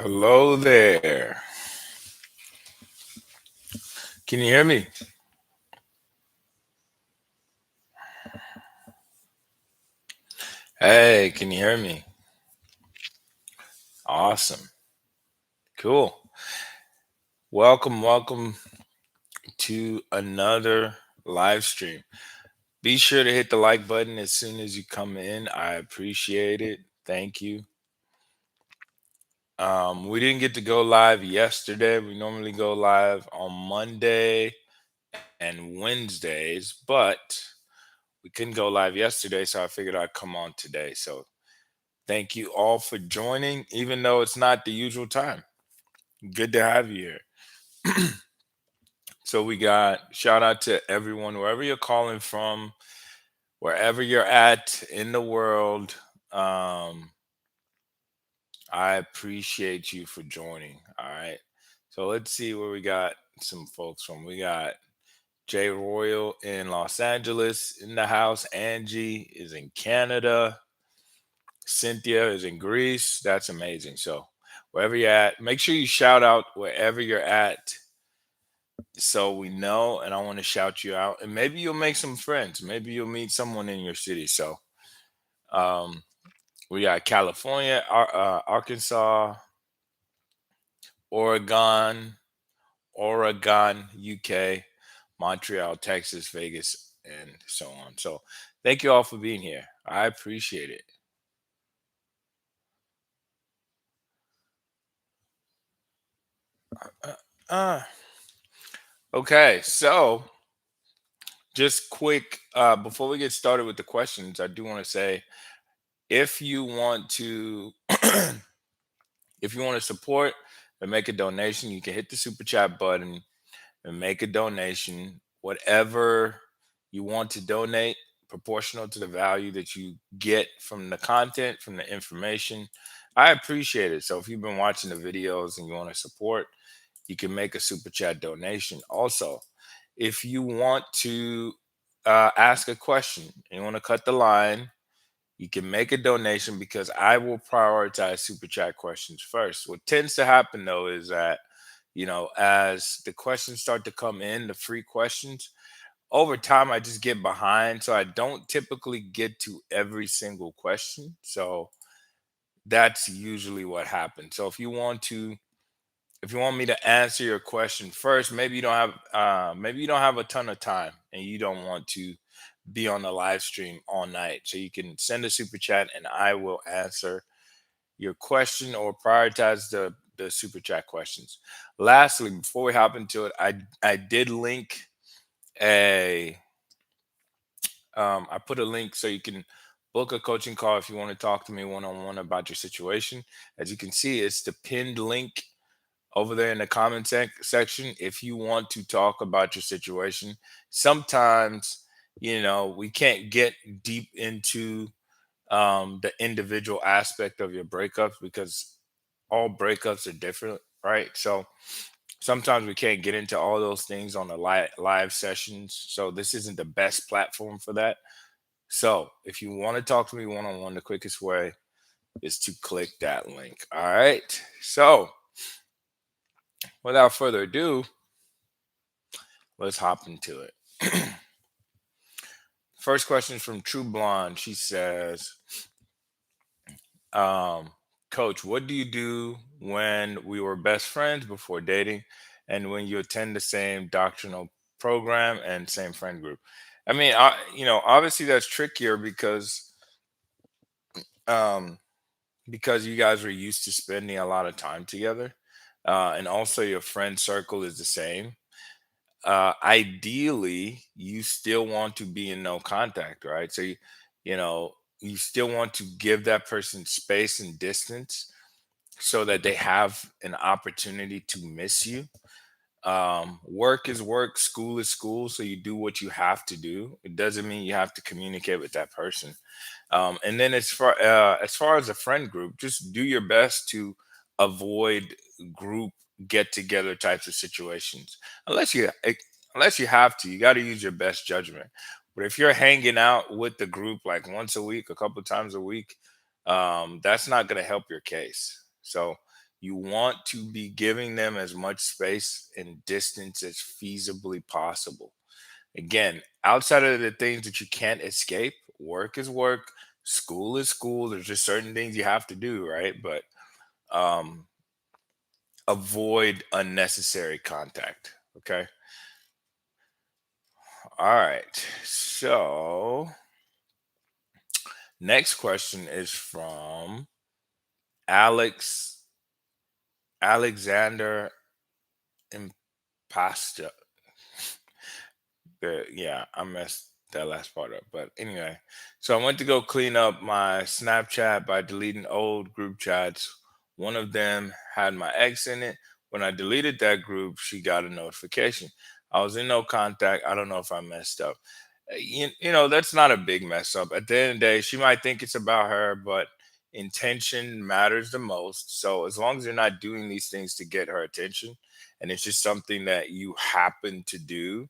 Hello there. Can you hear me? Hey, can you hear me? Awesome. Cool. Welcome to another live stream. Be sure to hit the like button as soon as you come in. I appreciate it. Thank you. We didn't get to go live yesterday. We normally go live on Monday and Wednesdays, but we couldn't go live yesterday, so I figured I'd come on today. So thank you all for joining, even though it's not the usual time. Good to have you here. So we got shout out to everyone, wherever you're calling from, wherever you're at in the world. Um, I appreciate you for joining. All right. So let's see where we got some folks from. We got Jay Royal in Los Angeles in the house. Angie is in Canada. Cynthia is in Greece. That's amazing. So wherever you're at, make sure you shout out wherever you're at so we know. And I want to shout you out. And maybe you'll make some friends. Maybe you'll meet someone in your city. So um, we got California, Arkansas, Oregon, UK, Montreal, Texas, Vegas, and so on. So thank you all for being here. I appreciate it. Uh, uh, okay, so just quick before we get started with the questions, I do want to say if you want to if you want to support and make a donation, you can hit the super chat button and make a donation. Whatever you want to donate, proportional to the value that you get from the content, from the information. I appreciate it. So if you've been watching the videos and you want to support, you can make a super chat donation. Also, if you want to ask a question, you want to cut the line, you can make a donation because I will prioritize super chat questions first. What tends to happen though is that, as the questions start to come in, the free questions, over time I just get behind. So I don't typically get to every single question. So that's usually what happens. So if you want me to answer your question first, maybe you don't have a ton of time and you don't want to be on the live stream all night. So you can send a super chat and I will answer your question or prioritize the super chat questions. Lastly, before we hop into it, I did link a I put a link so you can book a coaching call if you want to talk to me one on one about your situation. As you can see, it's the pinned link over there in the comment section if you want to talk about your situation. Sometimes, we can't get deep into the individual aspect of your breakups because all breakups are different, right? So sometimes we can't get into all those things on the live sessions. So this isn't the best platform for that. So if you want to talk to me one on one, the quickest way is to click that link. All right. So without further ado, let's hop into it. First question is from True Blonde. She says, um, Coach, what do you do when we were best friends before dating and when you attend the same doctrinal program and same friend group? I mean, obviously that's trickier um, because you guys are used to spending a lot of time together. And also your friend circle is the same. Ideally you still want to be in no contact, right? So you know you still want to give that person space and distance so that they have an opportunity to miss you. Work is work, school is school, so you do what you have to do. It doesn't mean you have to communicate with that person. And then as far as a friend group, just do your best to avoid group get together types of situations. Unless you unless you have to, you got to use your best judgment. But if you're hanging out with the group like once a week, a couple times a week, that's not going to help your case. So You want to be giving them as much space and distance as feasibly possible. Again, outside of the things that you can't escape, work is work, school is school. There's just certain things you have to do, right? But um, avoid unnecessary contact. Okay. All right. So, next question is from Alex Alexander Impasta. Yeah, I messed that last part up. But anyway, so I went to go clean up my Snapchat by deleting old group chats. One of them had my ex in it. When I deleted that group, she got a notification. I was in no contact. I don't know if I messed up. That's not a big mess up. At the end of the day, she might think it's about her, but intention matters the most. So as long as you're not doing these things to get her attention, and it's just something that you happen to do,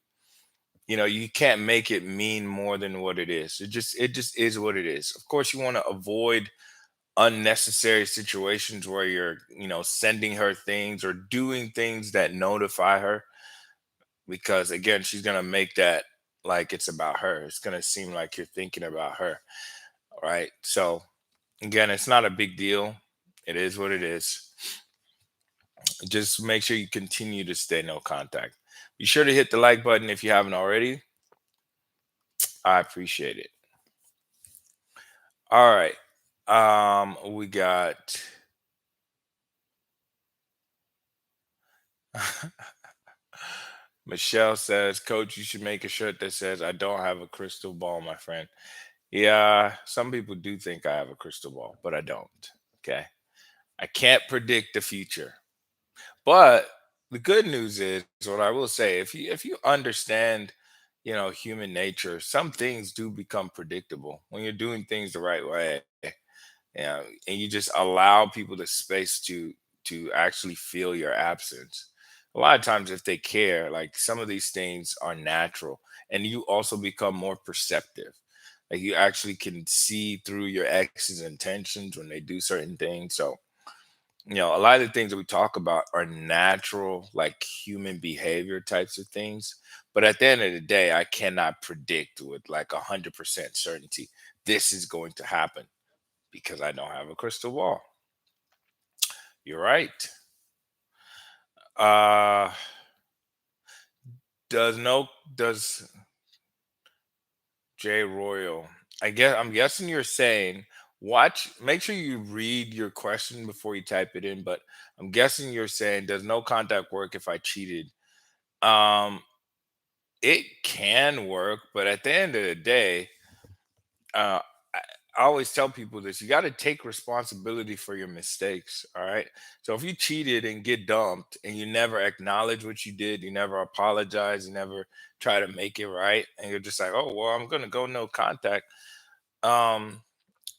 you can't make it mean more than what it is. It just is what it is. Of course, you want to avoid unnecessary situations where you're sending her things or doing things that notify her, because again, she's going to make that like it's about her. It's going to seem like you're thinking about her, right? So again, it's not a big deal. It is what it is. Just make sure you continue to stay no contact. Be sure to hit the like button if you haven't already. I appreciate it. All right. We got Michelle says, Coach, you should make a shirt that says, I don't have a crystal ball, my friend. Yeah, some people do think I have a crystal ball, but I don't. Okay. I can't predict the future. But the good news is what I will say, if you understand, human nature, some things do become predictable when you're doing things the right way. And you just allow people the space to actually feel your absence. A lot of times, if they care, like some of these things are natural, and you also become more perceptive. Like you actually can see through your ex's intentions when they do certain things. So a lot of the things that we talk about are natural, like human behavior types of things. But at the end of the day, I cannot predict with like 100% certainty this is going to happen because I don't have a crystal ball. You're right. Uh does no does Jay Royal. I'm guessing you're saying make sure you read your question before you type it in, but I'm guessing you're saying does no contact work if I cheated? Um it can work, but at the end of the day, uh, I always tell people this: you got to take responsibility for your mistakes. All right. So if you cheated and get dumped and you never acknowledge what you did, you never apologize, you never try to make it right, and you're just like, oh, well, I'm going to go no contact. Um,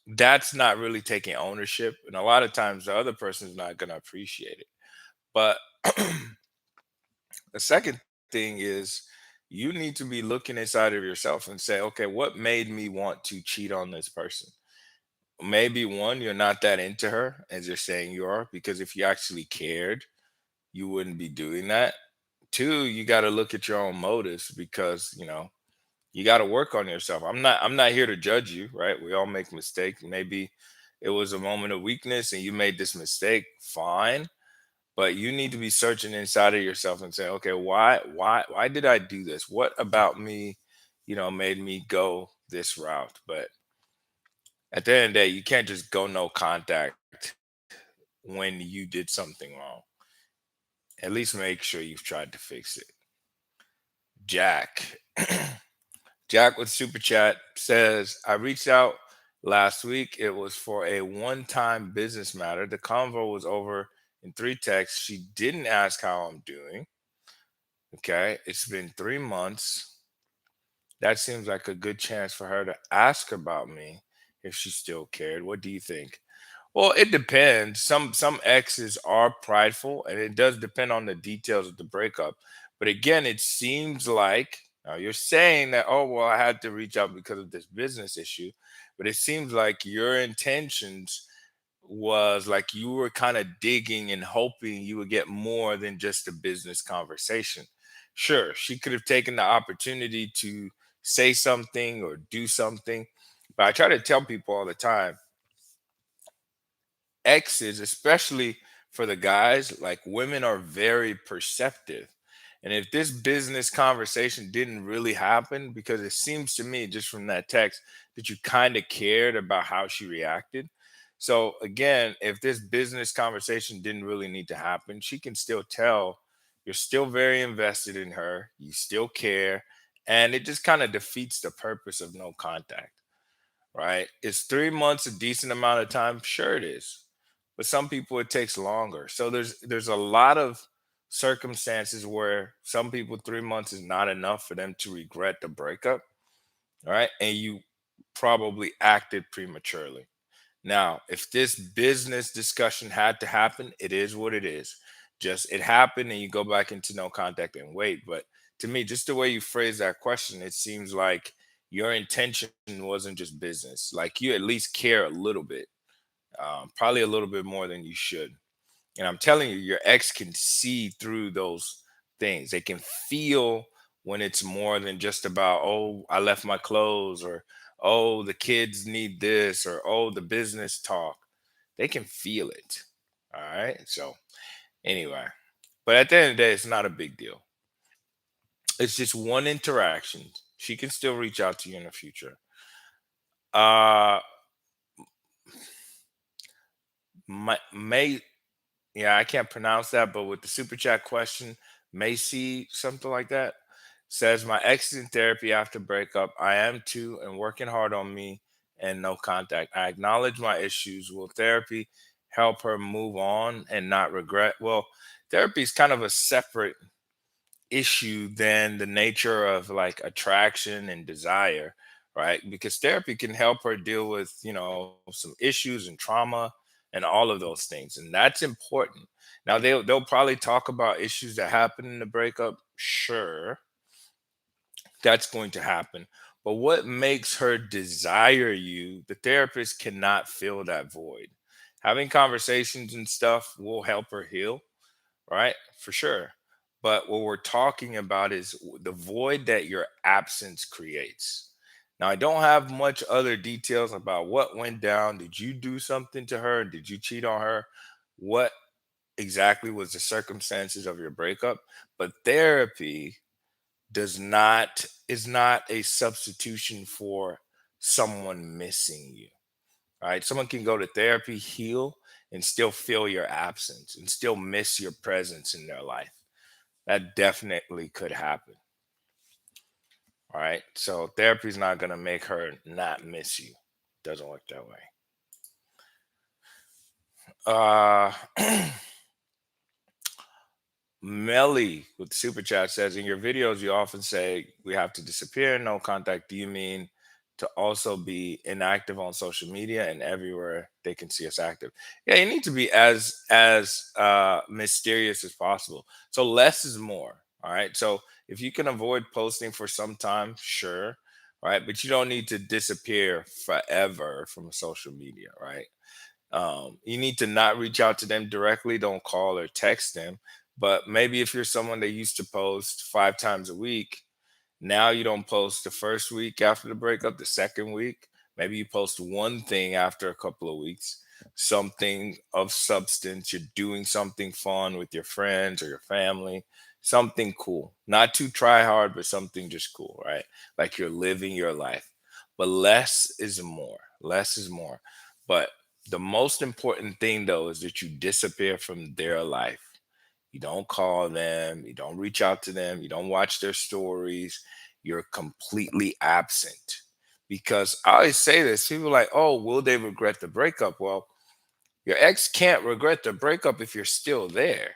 that's not really taking ownership. And a lot of times the other person's not going to appreciate it. But the second thing is you need to be looking inside of yourself and say, okay, what made me want to cheat on this person? Maybe one, you're not that into her as you're saying you are, because if you actually cared, you wouldn't be doing that. Two, you got to look at your own motives because, you got to work on yourself. I'm not here to judge you, right? We all make mistakes. Maybe it was a moment of weakness and you made this mistake, fine, but you need to be searching inside of yourself and say, okay, why did I do this? What about me, made me go this route? But at the end of the day, you can't just go no contact when you did something wrong. At least make sure you've tried to fix it. Jack. Jack with Super Chat says, I reached out last week. It was for a one time business matter. The convo was over in three texts. She didn't ask how I'm doing. Okay. It's been 3 months. That seems like a good chance for her to ask about me if she still cared. What do you think? Well, it depends. Some exes are prideful, and it does depend on the details of the breakup. But again, it seems like now you're saying that, oh well, I had to reach out because of this business issue, but it seems like your intentions was like you were kind of digging and hoping you would get more than just a business conversation. Sure, she could have taken the opportunity to say something or do something, but I try to tell people all the time, exes, especially for the guys, like women are very perceptive. And if this business conversation didn't really happen, because it seems to me just from that text that you kind of cared about how she reacted. So again, if this business conversation didn't really need to happen, she can still tell you're still very invested in her, you still care, and it just kind of defeats the purpose of no contact, right? Is 3 months a decent amount of time? Sure it is. But some people it takes longer. So there's a lot of circumstances where some people 3 months is not enough for them to regret the breakup. All right. And you probably acted prematurely. Now, if this business discussion had to happen, it is what it is. Just it happened and you go back into no contact and wait. But to me, just the way you phrase that question, it seems like your intention wasn't just business. Like you at least care a little bit, probably a little bit more than you should. And I'm telling you, your ex can see through those things. They can feel when it's more than just about, oh, I left my clothes, or oh, the kids need this, or oh, the business talk. They can feel it. All right. So, anyway, but at the end of the day, it's not a big deal. It's just one interaction. She can still reach out to you in the future. Uh, May Yeah, I can't pronounce that, but with the super chat question, Macy, something like that, says my ex is in therapy after breakup. I am too, and working hard on me and no contact. I acknowledge my issues. Will therapy help her move on and not regret? Well, therapy is kind of a separate issue than the nature of like attraction and desire, right? Because therapy can help her deal with, some issues and trauma and all of those things. And that's important. Now they'll probably talk about issues that happen in the breakup. Sure, that's going to happen. But what makes her desire you, the therapist cannot fill that void. Having conversations and stuff will help her heal, right? For sure. But what we're talking about is the void that your absence creates. Now, I don't have much other details about what went down. Did you do something to her? Did you cheat on her? What exactly was the circumstances of your breakup? But therapy does not is not a substitution for someone missing you. Right? Someone can go to therapy, heal, and still feel your absence and still miss your presence in their life. That definitely could happen. All right. So therapy is not going to make her not miss you. Doesn't work that way. Uh, Melly with super chat says, in your videos, you often say we have to disappear, no contact. Do you mean to also be inactive on social media and everywhere they can see us active? Yeah, you need to be as mysterious as possible. So less is more. All right. So if you can avoid posting for some time, sure. Right. But you don't need to disappear forever from social media, right? You need to not reach out to them directly. Don't call or text them. But maybe if you're someone that used to post 5 times a week, now you don't post the first week after the breakup, the second week. Maybe you post one thing after a couple of weeks, something of substance. You're doing something fun with your friends or your family, something cool. Not too try hard, but something just cool, right? Like you're living your life. But less is more. Less is more. But the most important thing, though, is that you disappear from their life. You don't call them, you don't reach out to them, you don't watch their stories. You're completely absent. Because I always say this, people are like, oh, will they regret the breakup? Well, your ex can't regret the breakup if you're still there.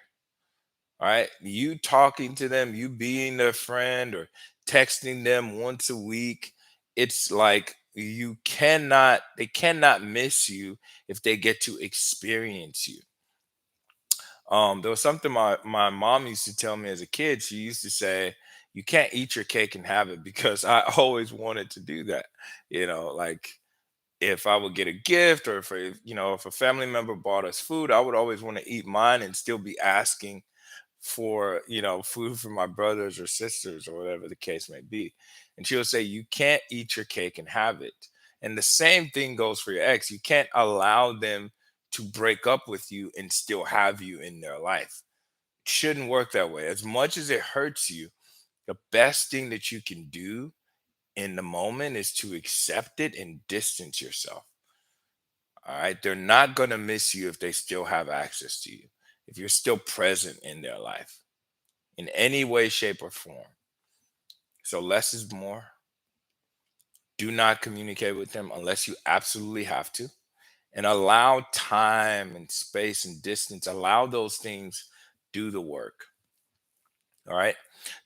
All right. You talking to them, you being their friend or texting them once a week. It's like they cannot miss you if they get to experience you. There was something my mom used to tell me as a kid. She used to say, "You can't eat your cake and have it," because I always wanted to do that. Like if I would get a gift, or if a family member bought us food, I would always want to eat mine and still be asking for food for my brothers or sisters or whatever the case may be. And she'll say, you can't eat your cake and have it. And the same thing goes for your ex. You can't allow them to break up with you and still have you in their life. It shouldn't work that way. As much as it hurts you, the best thing that you can do in the moment is to accept it and distance yourself. All right. They're not going to miss you if they still have access to you, if you're still present in their life in any way, shape, or form. So less is more. Do not communicate with them unless you absolutely have to. And allow time and space and distance, allow those things do the work. All right.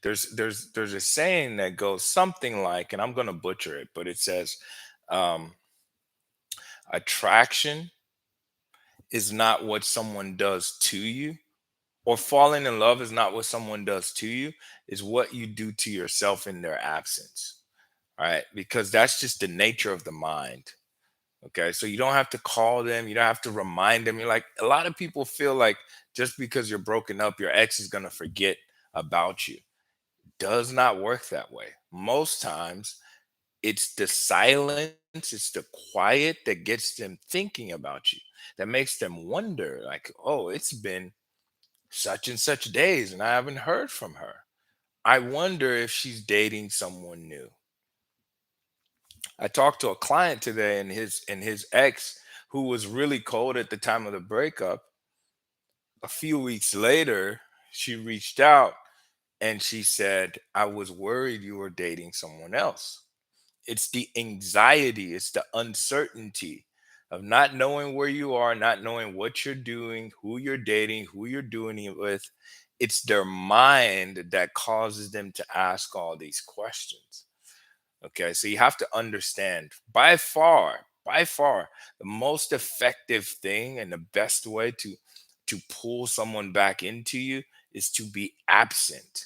There's a saying that goes something like, and I'm gonna butcher it, but it says, um, attraction is not what someone does to you, or falling in love is not what someone does to you, is what you do to yourself in their absence. All right, because that's just the nature of the mind. Okay, so you don't have to call them, you don't have to remind them. You're like, a lot of people feel like just because you're broken up, your ex is gonna forget about you. Does not work that way. Most times, it's the silence, it's the quiet that gets them thinking about you, that makes them wonder, like, oh, it's been such and such days and I haven't heard from her. I wonder if she's dating someone new. I talked to a client today, and his ex, who was really cold at the time of the breakup, a few weeks later, she reached out and she said, I was worried you were dating someone else. It's the anxiety, it's the uncertainty of not knowing where you are, not knowing what you're doing, who you're dating, who you're doing it with. It's their mind that causes them to ask all these questions. Okay, so you have to understand, by far, the most effective thing and the best way to pull someone back into you is to be absent.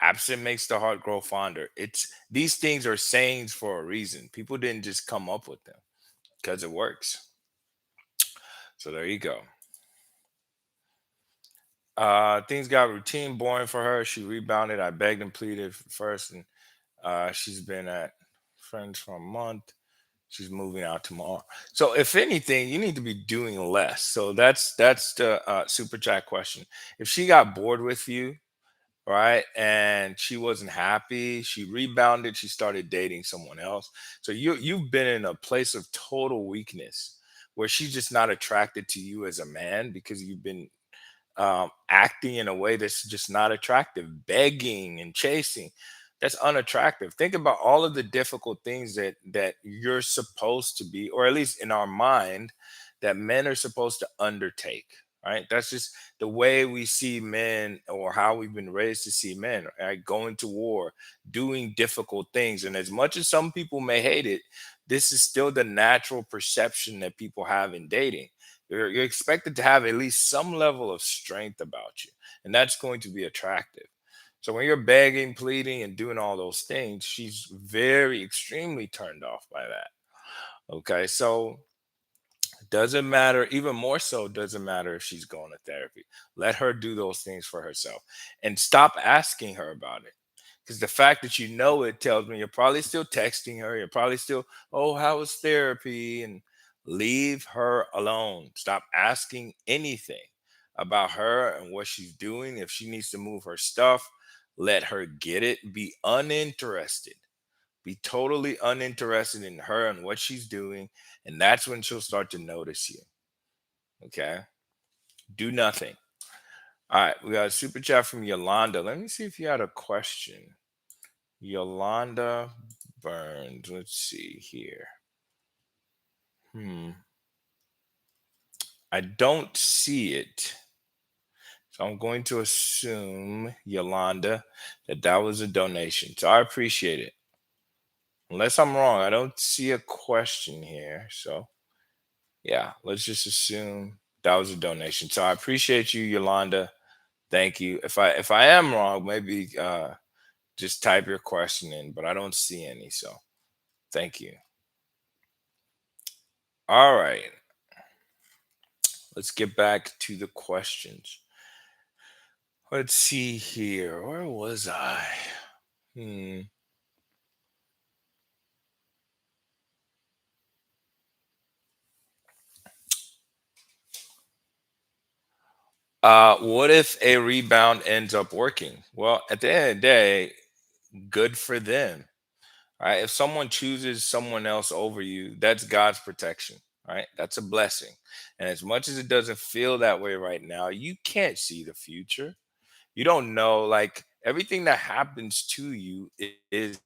Absent makes the heart grow fonder. It's These things are sayings for a reason. People didn't just come up with them because it works. So there you go. Things got routine, boring for her. She rebounded. I begged and pleaded first, and she's been at friends for a month. She's moving out tomorrow. So if anything, you need to be doing less. So that's the super chat question. If she got bored with you, right, and she wasn't happy, she rebounded, she started dating someone else. So you've been in a place of total weakness where she's just not attracted to you as a man because you've been acting in a way that's just not attractive, begging and chasing. That's unattractive. Think about all of the difficult things that you're supposed to be, or at least in our mind, that men are supposed to undertake. Right? That's just the way we see men, or how we've been raised to see men. Right? Going to war, doing difficult things, and as much as some people may hate it, this is still the natural perception that people have in dating. You're expected to have at least some level of strength about you, and that's going to be attractive. So when you're begging, pleading, and doing all those things, she's very extremely turned off by that. Okay, so doesn't matter, even more so, doesn't matter if she's going to therapy. Let her do those things for herself and stop asking her about it. Because the fact that you know it tells me you're probably still texting her. You're probably still, oh, how was therapy? And leave her alone. Stop asking anything about her and what she's doing. If she needs to move her stuff, let her get it. Be uninterested. Be totally uninterested in her and what she's doing. And that's when she'll start to notice you. Okay. Do nothing. All right. We got a super chat from Yolanda. Let me see if you had a question. Yolanda Burns. Let's see here. Hmm. I don't see it. So I'm going to assume, Yolanda, that that was a donation. So I appreciate it. Unless I'm wrong, I don't see a question here. So yeah, let's just assume that was a donation. So I appreciate you, Yolanda. Thank you. If I am wrong, maybe just type your question in, but I don't see any. So thank you. All right, let's get back to the questions. Let's see here. Where was I? Hmm. What if a rebound ends up working? Well, at the end of the day, good for them. Right? If someone chooses someone else over you, that's God's protection. Right? That's a blessing. And as much as it doesn't feel that way right now, you can't see the future. You don't know, like, everything that happens to you is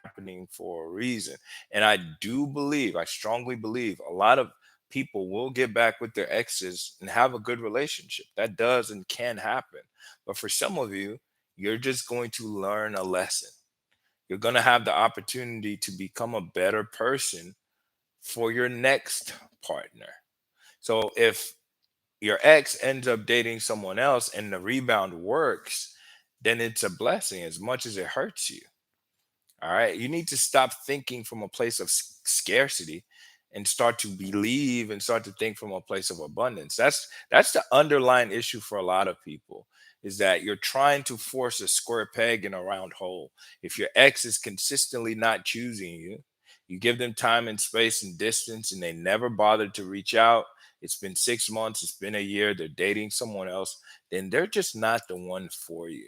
happening for a reason. And I do believe, I strongly believe, a lot of people will get back with their exes and have a good relationship. That does and can happen. But for some of you, you're just going to learn a lesson. You're going to have the opportunity to become a better person for your next partner. So if your ex ends up dating someone else and the rebound works, then it's a blessing as much as it hurts you. All right. You need to stop thinking from a place of scarcity and start to believe and start to think from a place of abundance. That's the underlying issue for a lot of people, is that you're trying to force a square peg in a round hole. If your ex is consistently not choosing you, you give them time and space and distance and they never bothered to reach out. It's been 6 months, it's been a year, they're dating someone else, then they're just not the one for you.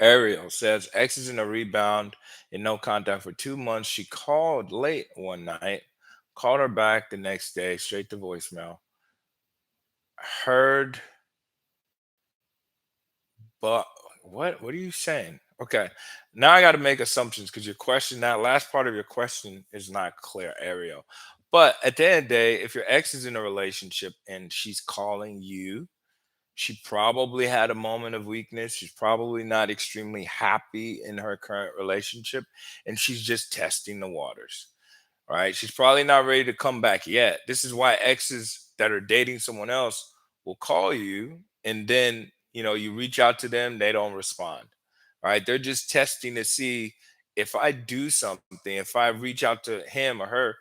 Ariel says X is in a rebound in no contact for 2 months. She called late one night, called her back the next day, straight to voicemail. Heard, but what are you saying? Okay. Now I got to make assumptions because your question, that last part of your question is not clear, Ariel. But at the end of the day, if your ex is in a relationship and she's calling you, she probably had a moment of weakness. She's probably not extremely happy in her current relationship, and she's just testing the waters. Right? She's probably not ready to come back yet. This is why exes that are dating someone else will call you, and then you reach out to them, they don't respond. Right? They're just testing to see, if I do something, if I reach out to him or her,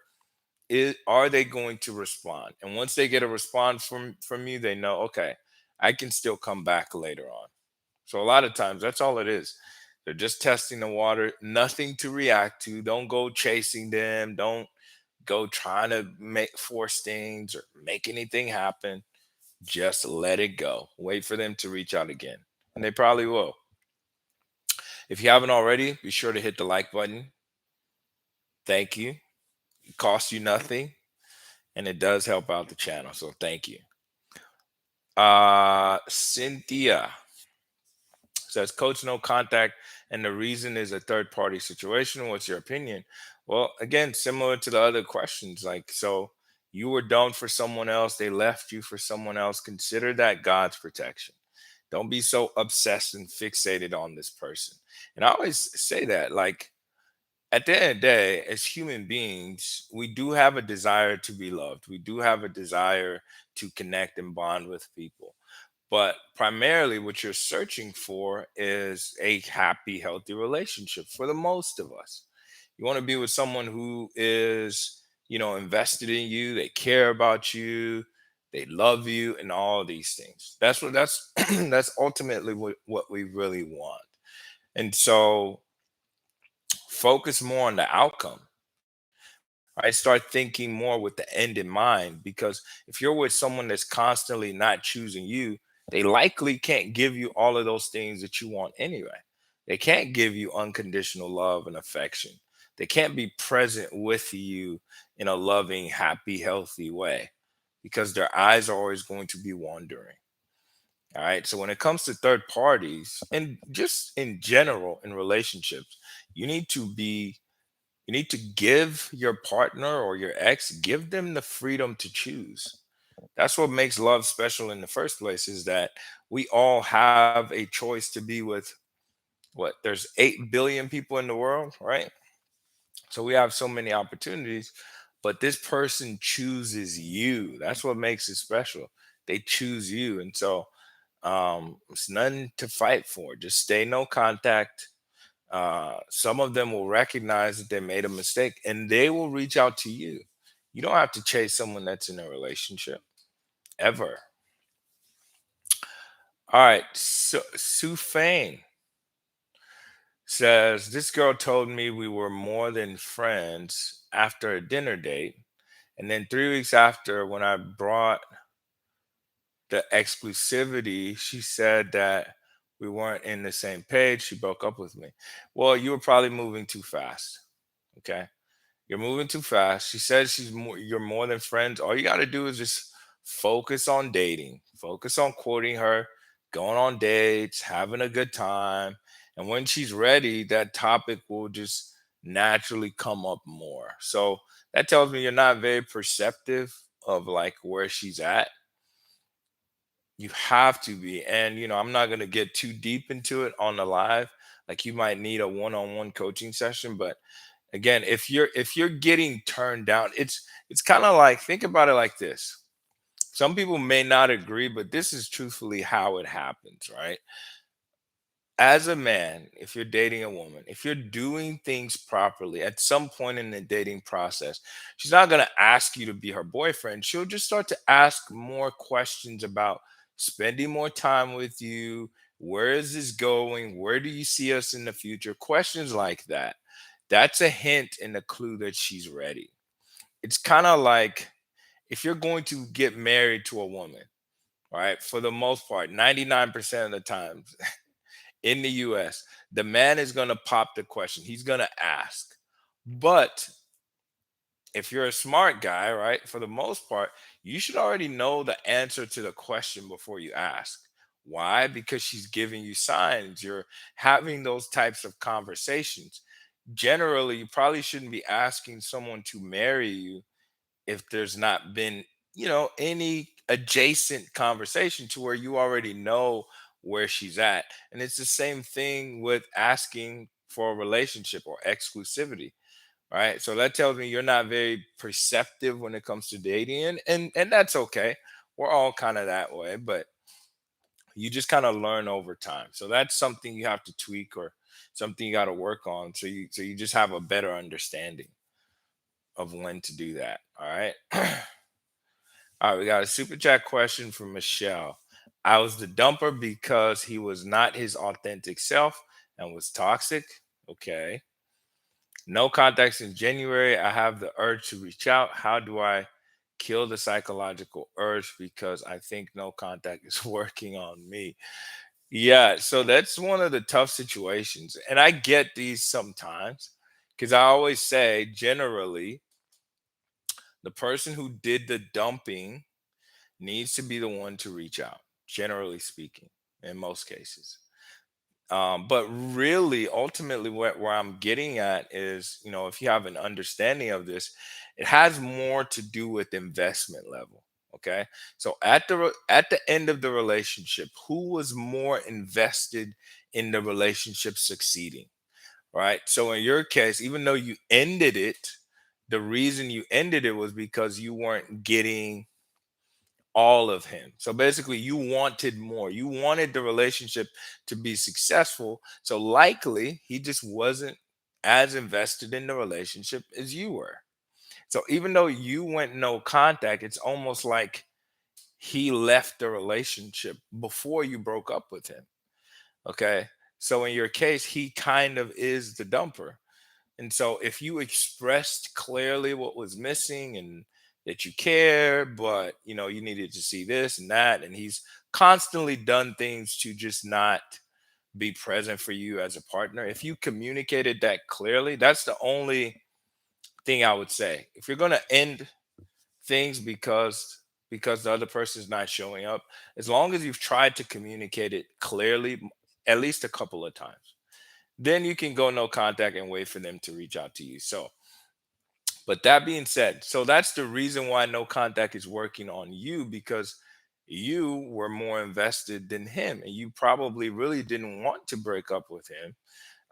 are they going to respond? And once they get a response from you, they know, okay, I can still come back later on. So a lot of times that's all it is. They're just testing the water, nothing to react to. Don't go chasing them. Don't go trying to make force things or make anything happen. Just let it go. Wait for them to reach out again. And they probably will. If you haven't already, be sure to hit the like button. Thank you. It costs you nothing and it does help out the channel. So thank you. Cynthia says, Coach, no contact, and the reason is a third party situation. What's your opinion? Well, again, similar to the other questions, like, so you were done for someone else, they left you for someone else. Consider that God's protection. Don't be so obsessed and fixated on this person. And I always say that, like, at the end of the day, as human beings, we do have a desire to be loved. We do have a desire to connect and bond with people. But primarily, what you're searching for is a happy, healthy relationship for the most of us. You want to be with someone who is, invested in you, they care about you, they love you, and all these things. That's that's ultimately what we really want. And so focus more on the outcome. I start thinking more with the end in mind, because if you're with someone that's constantly not choosing you, they likely can't give you all of those things that you want anyway. They can't give you unconditional love and affection. They can't be present with you in a loving, happy, healthy way, because their eyes are always going to be wandering. All right. So when it comes to third parties and just in general in relationships, you need to be you need to give your partner or your ex, give them the freedom to choose. That's what makes love special in the first place, is that we all have a choice to be with, what, there's 8 billion people in the world, right? So we have so many opportunities, but this person chooses you. That's what makes it special. They choose you. And so it's nothing to fight for. Just stay no contact. Some of them will recognize that they made a mistake and they will reach out to you. You don't have to chase someone that's in a relationship ever. All right. So Sue Fain says this girl told me we were more than friends after a dinner date. And then 3 weeks after, when I brought the exclusivity, she said that we weren't in the same page. She broke up with me. Well, you were probably moving too fast. Okay. You're moving too fast. She says you're more than friends. All you got to do is just focus on dating, focus on quoting her, going on dates, having a good time. And when she's ready, that topic will just naturally come up more. So that tells me you're not very perceptive of like where she's at. You have to be. And, I'm not going to get too deep into it on the live. Like you might need a one-on-one coaching session, but again, if you're getting turned down, it's kind of like, think about it like this. Some people may not agree, but this is truthfully how it happens, right? As a man, if you're dating a woman, if you're doing things properly at some point in the dating process, she's not going to ask you to be her boyfriend. She'll just start to ask more questions about spending more time with you. Where is this going? Where do you see us in the future? Questions like that. That's a hint and a clue that she's ready. It's kind of like if you're going to get married to a woman, right? For the most part, 99% of the time, in the US, the man is going to pop the question. He's going to ask. But if you're a smart guy, right, for the most part, you should already know the answer to the question before you ask. Why? Because she's giving you signs. You're having those types of conversations. Generally, you probably shouldn't be asking someone to marry you if there's not been, any adjacent conversation to where you already know where she's at. And it's the same thing with asking for a relationship or exclusivity, right? So that tells me you're not very perceptive when it comes to dating, and that's okay. We're all kind of that way, but you just kind of learn over time. So that's something you have to tweak or something you got to work on, so you just have a better understanding of when to do that. All right. All right, we got a super chat question from Michelle. I was the dumper because he was not his authentic self and was toxic. Okay. No contacts in January. I have the urge to reach out. How do I kill the psychological urge? Because I think no contact is working on me. Yeah. So that's one of the tough situations. And I get these sometimes because I always say, generally, the person who did the dumping needs to be the one to reach out, generally speaking, in most cases. But really, ultimately, where I'm getting at is, if you have an understanding of this, it has more to do with investment level. Okay, so at the end of the relationship, who was more invested in the relationship succeeding? Right. So in your case, even though you ended it, the reason you ended it was because you weren't getting all of him. So basically, you wanted more. You wanted the relationship to be successful. So likely, he just wasn't as invested in the relationship as you were. So even though you went no contact, it's almost like he left the relationship before you broke up with him. Okay. So in your case, he kind of is the dumper. And so if you expressed clearly what was missing and that you care, but you needed to see this and that, and he's constantly done things to just not be present for you as a partner. If you communicated that clearly, that's the only thing I would say. If you're gonna end things because the other person's not showing up, as long as you've tried to communicate it clearly at least a couple of times, then you can go no contact and wait for them to reach out to you. So but that being said, so that's the reason why no contact is working on you, because you were more invested than him and you probably really didn't want to break up with him,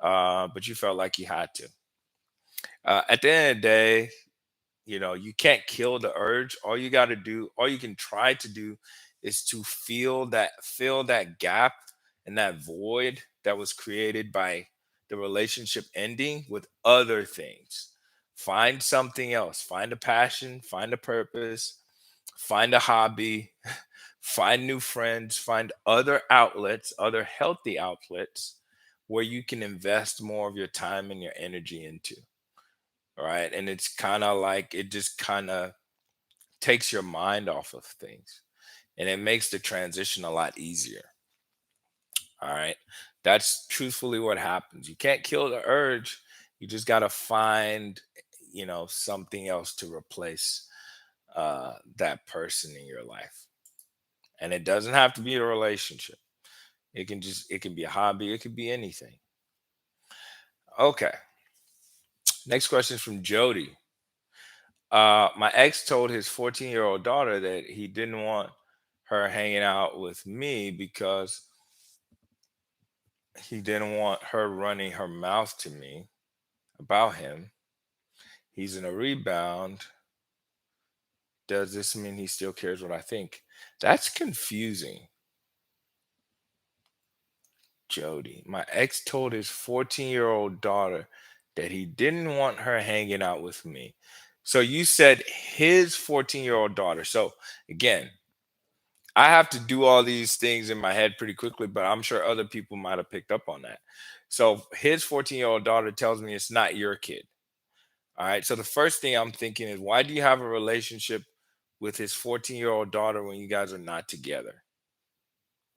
but you felt like you had to. At the end of the day, you can't kill the urge. All you got to do, all you can try to do, is to fill that gap and that void that was created by the relationship ending with other things. Find something else. Find a passion, find a purpose, find a hobby, find new friends, find other outlets, other healthy outlets where you can invest more of your time and your energy into. Right. And it's kind of like it just kind of takes your mind off of things and it makes the transition a lot easier. All right. That's truthfully what happens. You can't kill the urge. You just got to find, something else to replace that person in your life. And it doesn't have to be a relationship. It can be a hobby. It could be anything. Okay. Next question is from Jody. My ex told his 14-year-old daughter that he didn't want her hanging out with me because he didn't want her running her mouth to me about him. He's in a rebound. Does this mean he still cares what I think? That's confusing, Jody. My ex told his 14-year-old daughter that he didn't want her hanging out with me. So you said his 14-year-old daughter. So again, I have to do all these things in my head pretty quickly, but I'm sure other people might have picked up on that. So his 14-year-old daughter tells me it's not your kid. All right. So the first thing I'm thinking is, why do you have a relationship with his 14-year-old daughter when you guys are not together?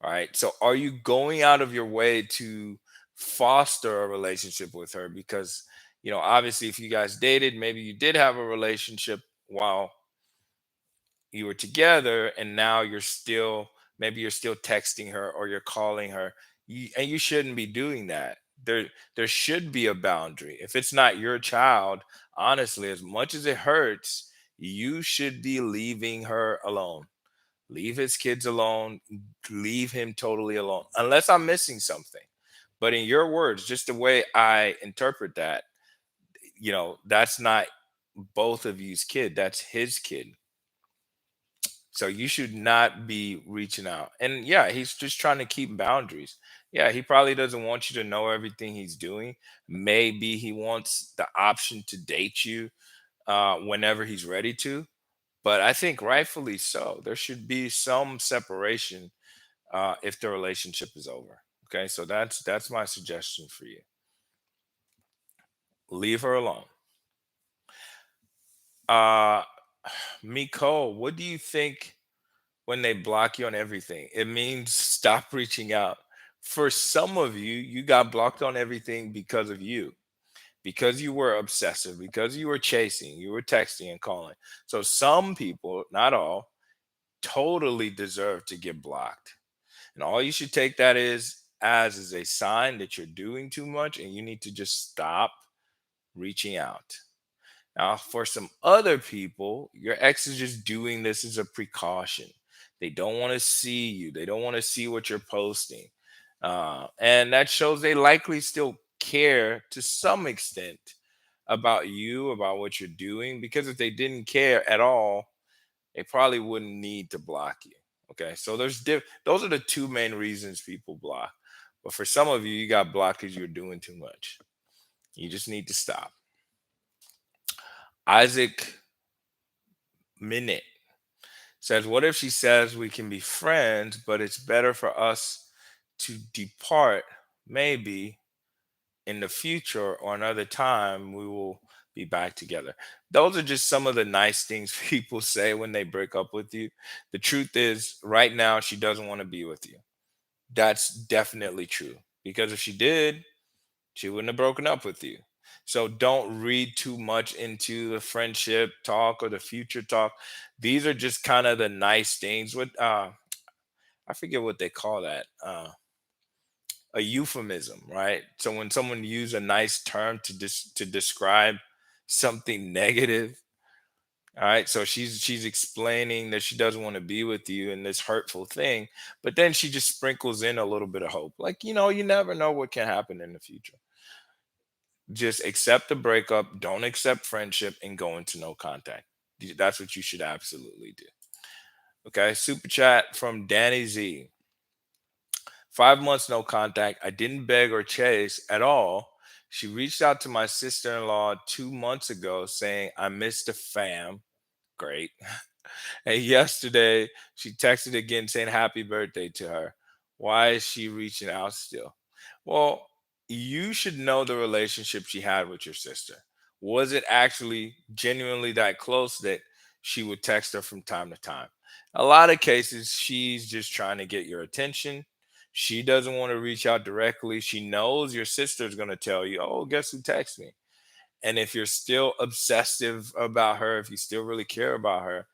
All right. So are you going out of your way to foster a relationship with her? Because, obviously, if you guys dated, maybe you did have a relationship while you were together, and now maybe you're still texting her or you're calling her. And you shouldn't be doing that. There should be a boundary. If it's not your child, honestly, as much as it hurts, you should be leaving her alone. Leave his kids alone. Leave him totally alone, unless I'm missing something. But in your words, just the way I interpret that, that's not both of you's kid. That's his kid. So you should not be reaching out. And yeah, he's just trying to keep boundaries. Yeah, he probably doesn't want you to know everything he's doing. Maybe he wants the option to date you whenever he's ready to. But I think rightfully so. There should be some separation if the relationship is over. Okay, so that's my suggestion for you. Leave her alone. Uh, Miko, what do you think when they block you on everything? It means stop reaching out. For some of you, you got blocked on everything because of you, because you were obsessive, because you were chasing, you were texting and calling. So some people, not all, totally deserve to get blocked. And all you should take that is a sign that you're doing too much and you need to just stop reaching out. Now, for some other people, your ex is just doing this as a precaution. They don't want to see you. They don't want to see what you're posting. And that shows they likely still care to some extent about you, about what you're doing. Because if they didn't care at all, they probably wouldn't need to block you. Okay. So those are the two main reasons people block. But for some of you, you got blocked because you're doing too much. You just need to stop. Isaac Minute says, what if she says we can be friends, but it's better for us to depart? Maybe in the future or another time we will be back together. Those are just some of the nice things people say when they break up with you. The truth is, right now, she doesn't want to be with you. That's definitely true. Because if she did, she wouldn't have broken up with you. So don't read too much into the friendship talk or the future talk. These are just kind of the nice things. With I forget what they call that. A euphemism, right? So when someone use a nice term to describe something negative, all right. So she's explaining that she doesn't want to be with you and this hurtful thing, but then she just sprinkles in a little bit of hope, like you never know what can happen in the future. Just accept the breakup, don't accept friendship, and go into no contact. That's what you should absolutely do. Okay. Super chat from Danny Z. 5 months no contact. I didn't beg or chase at all. She reached out to my sister-in-law 2 months ago saying, I missed the fam. Great. And yesterday, she texted again saying happy birthday to her. Why is she reaching out still? Well, you should know the relationship she had with your sister. Was it actually genuinely that close that she would text her from time to time? A lot of cases, she's just trying to get your attention. She doesn't want to reach out directly. She knows your sister's going to tell you, oh, guess who texted me? And if you're still obsessive about her, if you still really care about her,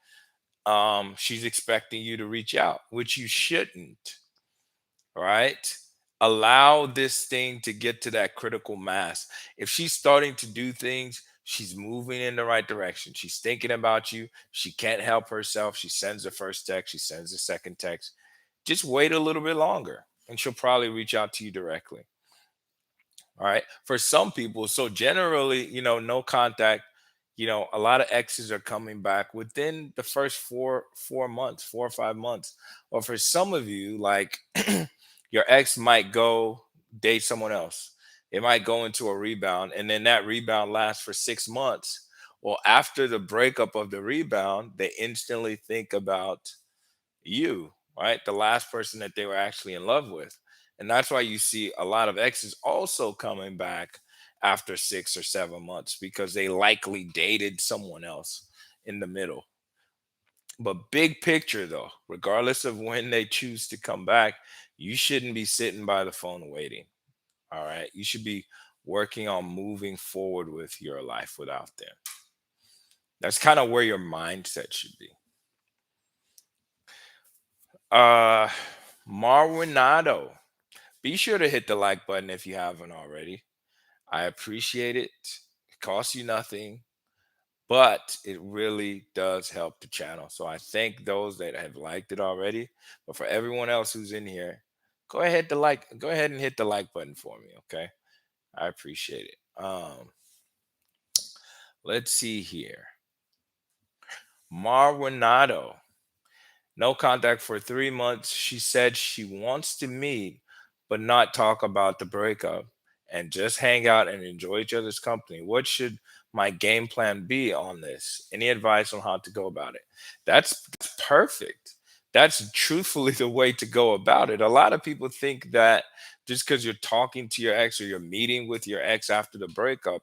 she's expecting you to reach out, which you shouldn't, right? Allow this thing to get to that critical mass. If she's starting to do things, she's moving in the right direction. She's thinking about you. She can't help herself. She sends the first text, she sends the second text. Just wait a little bit longer and she'll probably reach out to you directly. All right. For some people, so generally, no contact, a lot of exes are coming back within the first 4 months, 4 or 5 months. Or for some of you, like your ex might go date someone else. It might go into a rebound, and then that rebound lasts for 6 months. Well, after the breakup of the rebound, they instantly think about you, right? The last person that they were actually in love with. And that's why you see a lot of exes also coming back after 6 or 7 months because they likely dated someone else in the middle. But big picture, though, regardless of when they choose to come back, you shouldn't be sitting by the phone waiting. All right. You should be working on moving forward with your life without them. That's kind of where your mindset should be. Uh, Marwinado. Be sure to hit the like button if you haven't already. I appreciate it. It costs you nothing, but it really does help the channel. So I thank those that have liked it already. But for everyone else who's in here, go ahead and hit the like button for me, okay? I appreciate it. Let's see here. Marwanado. No contact for 3 months. She said she wants to meet, but not talk about the breakup and just hang out and enjoy each other's company. What should my game plan be on this? Any advice on how to go about it? That's perfect. That's truthfully the way to go about it. A lot of people think that just because you're talking to your ex or you're meeting with your ex after the breakup,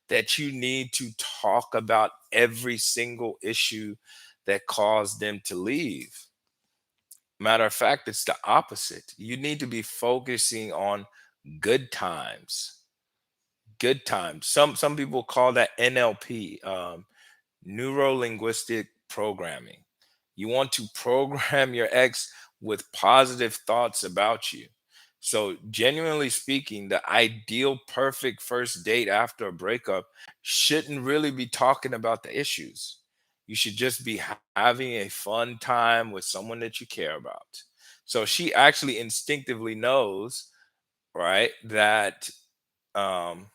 that you need to talk about every single issue that caused them to leave. Matter of fact, it's the opposite. You need to be focusing on good times. Good times. Some people call that NLP, neuro linguistic programming. You want to program your ex with positive thoughts about you. So, genuinely speaking, the ideal perfect first date after a breakup shouldn't really be talking about the issues. You should just be having a fun time with someone that you care about. So, she actually instinctively knows, right, that um,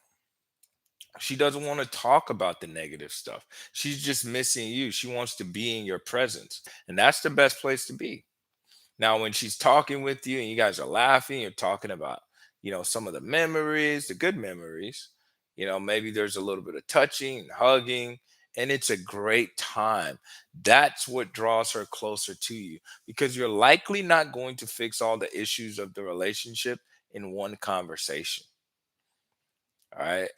she doesn't want to talk about the negative stuff. She's just missing you. She wants to be in your presence. And that's the best place to be. Now, when she's talking with you and you guys are laughing, you're talking about, some of the memories, the good memories, maybe there's a little bit of touching and hugging, and it's a great time. That's what draws her closer to you because you're likely not going to fix all the issues of the relationship in one conversation. All right.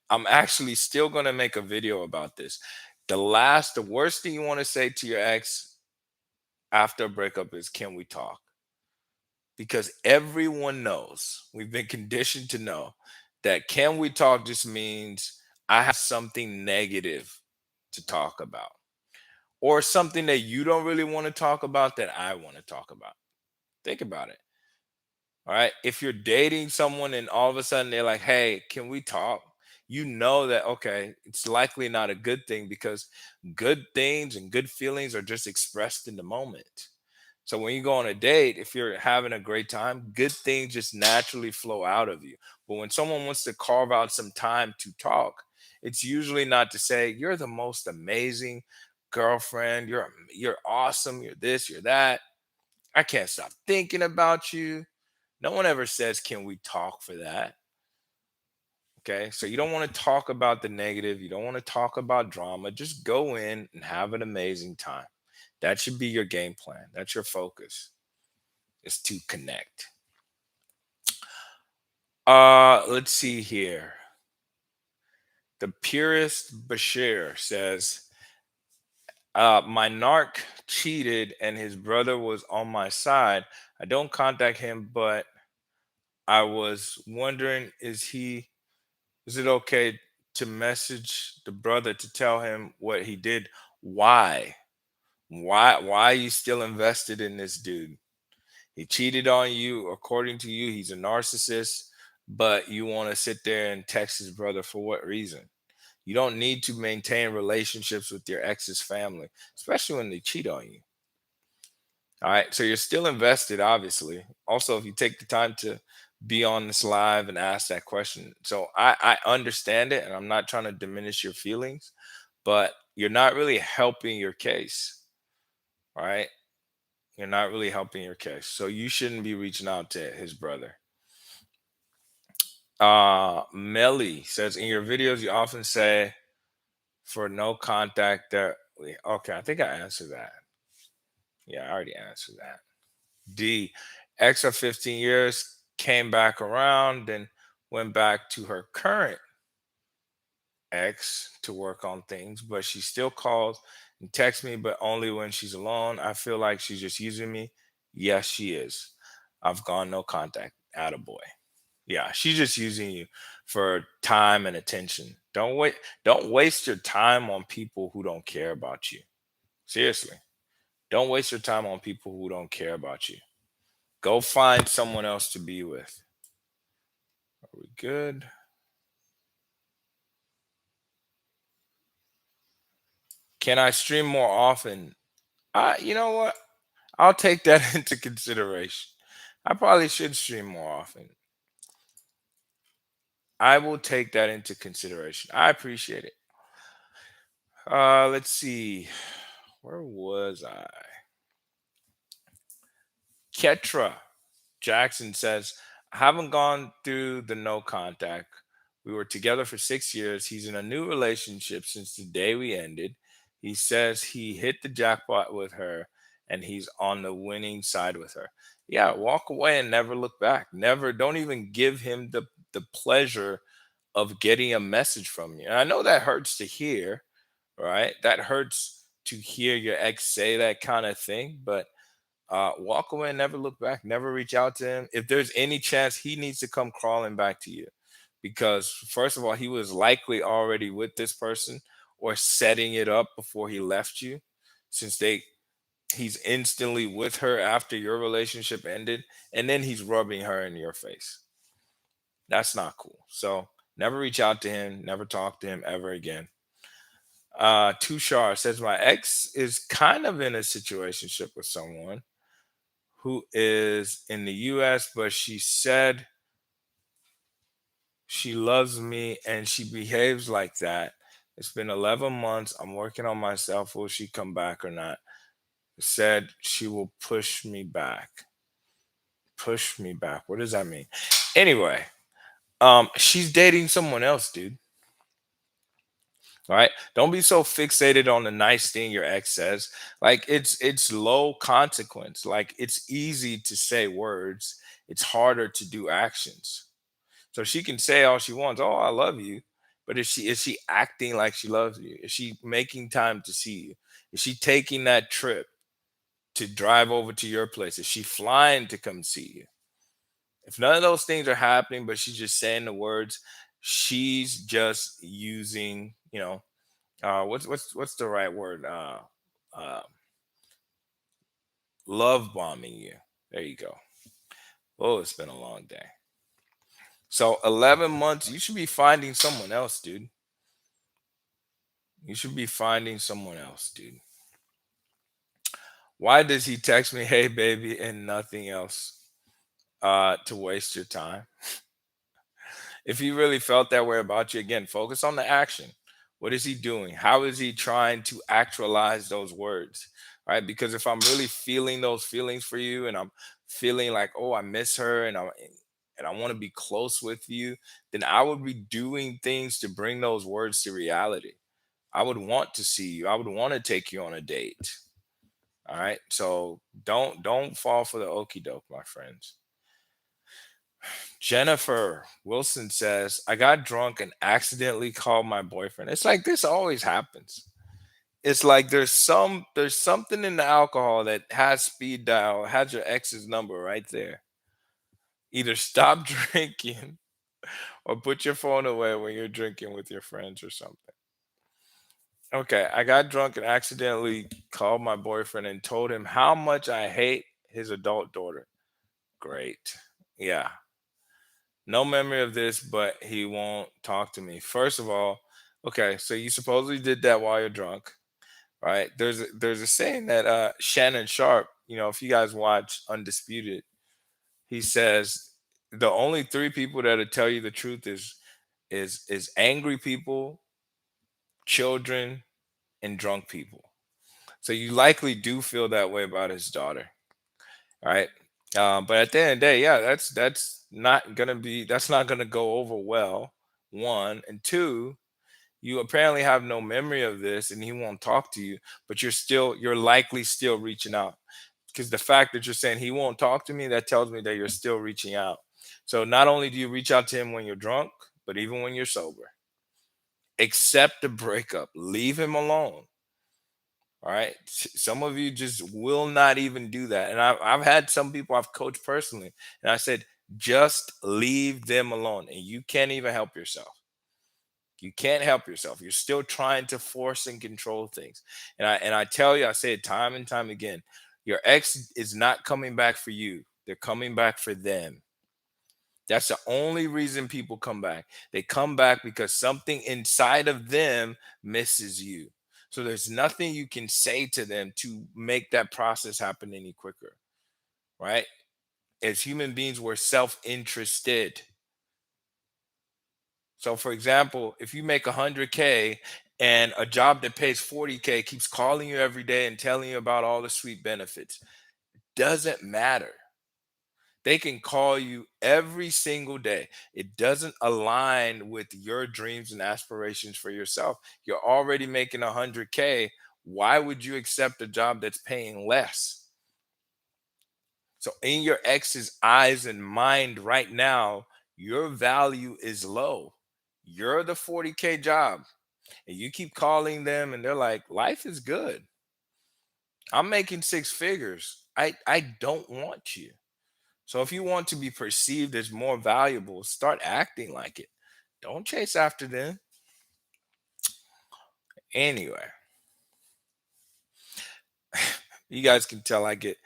I'm actually still going to make a video about this. The worst thing you want to say to your ex after a breakup is, can we talk? Because everyone knows, we've been conditioned to know that can we talk just means I have something negative to talk about or something that you don't really want to talk about that I want to talk about. Think about it. All right. If you're dating someone and all of a sudden they're like, hey, can we talk? You know that, okay, it's likely not a good thing because good things and good feelings are just expressed in the moment. So when you go on a date, if you're having a great time, good things just naturally flow out of you. But when someone wants to carve out some time to talk, it's usually not to say, you're the most amazing girlfriend, you're awesome, you're this, you're that. I can't stop thinking about you. No one ever says, can we talk for that? Okay. So you don't want to talk about the negative. You don't want to talk about drama. Just go in and have an amazing time. That should be your game plan. That's your focus, is to connect. Let's see here. The purest Bashir says, my narc cheated and his brother was on my side. I don't contact him, but I was wondering, is it okay to message the brother to tell him what he did? Why? Why are you still invested in this dude? He cheated on you. According to you, he's a narcissist, but you want to sit there and text his brother for what reason? You don't need to maintain relationships with your ex's family, especially when they cheat on you. All right. So you're still invested, obviously. Also, if you take the time to be on this live and ask that question. So I understand it, and I'm not trying to diminish your feelings, but you're not really helping your case. All right. You're not really helping your case. So you shouldn't be reaching out to his brother. Melly says, in your videos, you often say for no contact there. Okay, I think I answered that. Yeah, I already answered that. D, ex of 15 years came back around, then went back to her current ex to work on things, but she still calls and texts me, but only when she's alone. I feel like she's just using me. Yes, she is. I've gone no contact. Attaboy. Yeah, she's just using you for time and attention. Don't waste your time on people who don't care about you. Seriously. Don't waste your time on people who don't care about you. Go find someone else to be with. Are we good? Can I stream more often? You know what? I'll take that into consideration. I probably should stream more often. I will take that into consideration. I appreciate it. Let's see. Where was I? Ketra Jackson says, I haven't gone through the no contact. We were together for 6 years. He's in a new relationship since the day we ended. He says he hit the jackpot with her and he's on the winning side with her. Yeah, walk away and never look back. Never, don't even give him the pleasure of getting a message from you. And I know that hurts to hear, right? That hurts to hear your ex say that kind of thing, but walk away and never look back. Never reach out to him. If there's any chance, he needs to come crawling back to you, because first of all, he was likely already with this person or setting it up before he left you, since he's instantly with her after your relationship ended, and then he's rubbing her in your face. That's not cool. So never reach out to him. Never talk to him ever again. Tushar says, my ex is kind of in a situationship with someone who is in the US, but she said she loves me and she behaves like that. It's been 11 months. I'm working on myself. Will she come back or not? Said she will push me back. Push me back. What does that mean? Anyway, she's dating someone else, dude. All right. Don't be so fixated on the nice thing your ex says. Like it's low consequence. Like it's easy to say words. It's harder to do actions. So she can say all she wants. Oh, I love you. But is she acting like she loves you? Is she making time to see you? Is she taking that trip to drive over to your place? Is she flying to come see you? If none of those things are happening, but she's just saying the words, she's just using, what's the right word? Uh, love bombing you. There you go. Oh, it's been a long day. So 11 months, you should be finding someone else, dude. You should be finding someone else, dude. Why does he text me, hey baby, and nothing else? To waste your time. If he really felt that way about you, again, focus on the action. What is he doing? How is he trying to actualize those words? Right? Because if I'm really feeling those feelings for you and I'm feeling like, oh, I miss her and and I want to be close with you, then I would be doing things to bring those words to reality. I would want to see you. I would want to take you on a date. All right. So don't fall for the okey doke, my friends. Jennifer Wilson says, I got drunk and accidentally called my boyfriend. It's like this always happens. It's like there's something in the alcohol that has speed dial, has your ex's number right there. Either stop drinking or put your phone away when you're drinking with your friends or something. Okay, I got drunk and accidentally called my boyfriend and told him how much I hate his adult daughter. Great. Yeah. No memory of this, but he won't talk to me. First of all, okay, so you supposedly did that while you're drunk, right? There's a saying that Shannon Sharp, if you guys watch Undisputed, he says the only three people that'll tell you the truth is angry people, children, and drunk people. So you likely do feel that way about his daughter, right? But at the end of the day, yeah, that's not gonna go over well. One and two, you apparently have no memory of this, and he won't talk to you, but you're likely still reaching out because the fact that you're saying he won't talk to me, that tells me that you're still reaching out. So not only do you reach out to him when you're drunk, but even when you're sober, accept the breakup, leave him alone. All right. Some of you just will not even do that. And I've had some people I've coached personally, and I said, just leave them alone. And you can't even help yourself. You can't help yourself. You're still trying to force and control things. And I tell you, I say it time and time again, your ex is not coming back for you. They're coming back for them. That's the only reason people come back. They come back because something inside of them misses you. So there's nothing you can say to them to make that process happen any quicker, right? As human beings, we're self interested. So, for example, if you make 100K and a job that pays 40K keeps calling you every day and telling you about all the sweet benefits, doesn't matter. They can call you every single day. It doesn't align with your dreams and aspirations for yourself. You're already making 100K. Why would you accept a job that's paying less? So, in your ex's eyes and mind right now, your value is low. You're the 40K job, and you keep calling them, and they're like, life is good. I'm making six figures. I don't want you. So if you want to be perceived as more valuable, start acting like it. Don't chase after them. Anyway, you guys can tell I get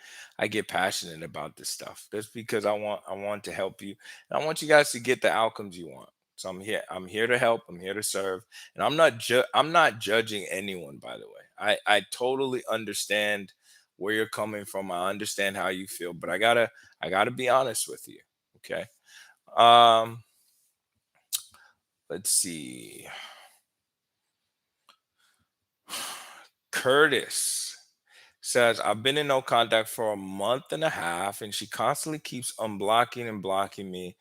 passionate about this stuff. That's because I want to help you. And I want you guys to get the outcomes you want. So I'm here to help, I'm here to serve. And I'm not judging anyone, by the way. I totally understand where you're coming from. I understand how you feel, but I gotta be honest with you. Okay. Um let's see. Curtis says, I've been in no contact for a month and a half, and she constantly keeps unblocking and blocking me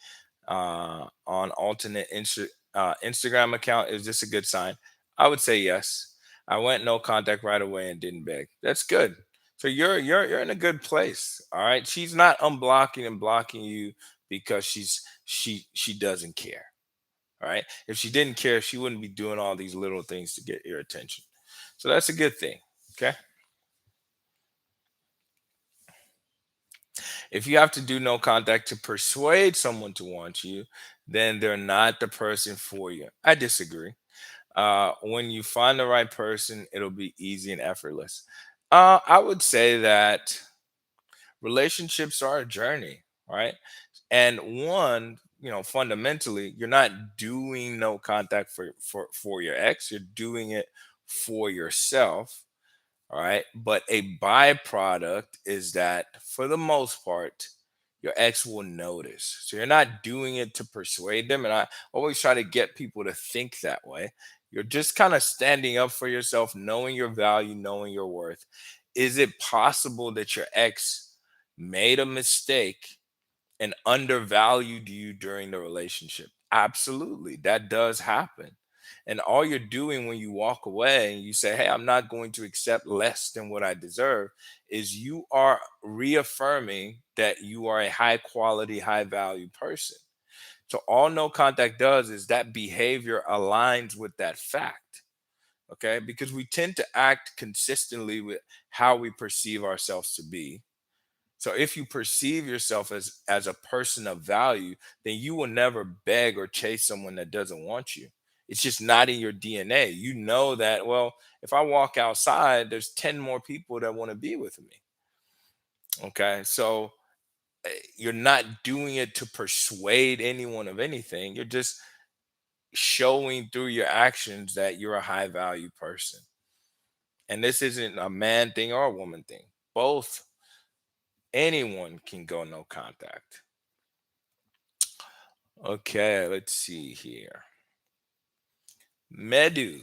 on alternate Instagram account. Is this a good sign? I would say yes. I went no contact right away and didn't beg. That's good. So you're in a good place. All right. She's not unblocking and blocking you because she doesn't care. All right. If she didn't care, she wouldn't be doing all these little things to get your attention. So that's a good thing. Okay. If you have to do no contact to persuade someone to want you, then they're not the person for you. I disagree. When you find the right person, it'll be easy and effortless. I would say that relationships are a journey, right? And one, fundamentally, you're not doing no contact for your ex. You're doing it for yourself. All right. But a byproduct is that for the most part, your ex will notice. So you're not doing it to persuade them. And I always try to get people to think that way. You're just kind of standing up for yourself, knowing your value, knowing your worth. Is it possible that your ex made a mistake and undervalued you during the relationship. Absolutely, that does happen. And all you're doing when you walk away and you say, "Hey, I'm not going to accept less than what I deserve," is you are reaffirming that you are a high quality, high value person. So, all no contact does is that behavior aligns with that fact. Okay. Because we tend to act consistently with how we perceive ourselves to be. So if you perceive yourself as a person of value, then you will never beg or chase someone that doesn't want you. It's just not in your DNA. You know that, well, if I walk outside, there's 10 more people that want to be with me. Okay? So you're not doing it to persuade anyone of anything. You're just showing through your actions that you're a high value person. And this isn't a man thing or a woman thing. Both, anyone can go no contact. Okay, let's see here. Medu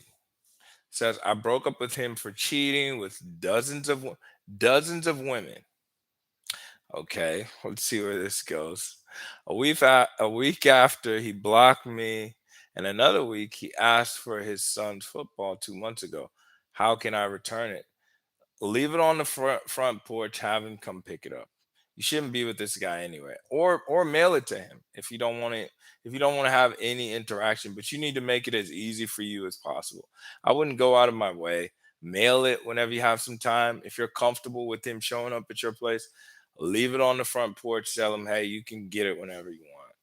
says I broke up with him for cheating with dozens of women. Okay, let's see where this goes. A week after he blocked me, and another week he asked for his son's football 2 months ago. How can I return it? Leave it on the front porch, have him come pick it up. You shouldn't be with this guy anyway, or mail it to him if you don't want to, if you don't want to have any interaction, but you need to make it as easy for you as possible. I wouldn't go out of my way. Mail it whenever you have some time. If you're comfortable with him showing up at your place, leave it on the front porch. Tell him, hey, you can get it whenever you want.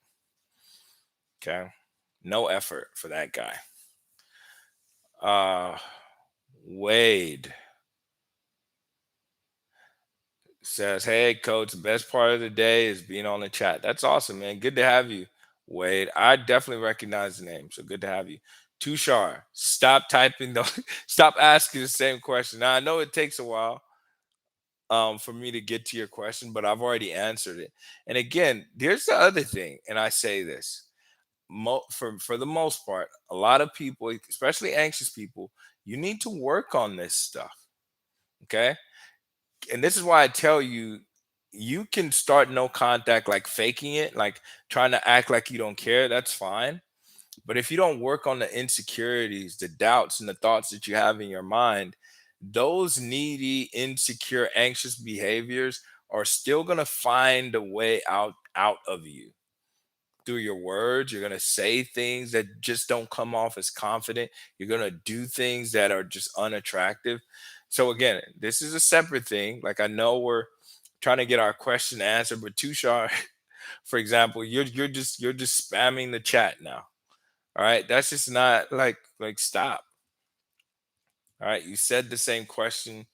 Okay, no effort for that guy. uh Wade says, "Hey, coach, the best part of the day is being on the chat." That's awesome, man. Good to have you, Wade. I definitely recognize the name, so good to have you. Tushar, stop typing the, stop asking the same question. Now I know it takes a while for me to get to your question, but I've already answered it. And again, there's the other thing, and I say this for the most part, a lot of people, especially anxious people, you need to work on this stuff. Okay, and this is why I tell you, you can start no contact, like faking it, like trying to act like you don't care. That's fine. But if you don't work on the insecurities, the doubts, and the thoughts that you have in your mind, those needy, insecure, anxious behaviors are still going to find a way out of you through your words. You're going to say things that just don't come off as confident. You're going to do things that are just unattractive. So again, this is a separate thing. Like, I know we're trying to get our question answered, but Tushar, for example, you're just spamming the chat now. All right, that's just not like stop. All right, you said the same question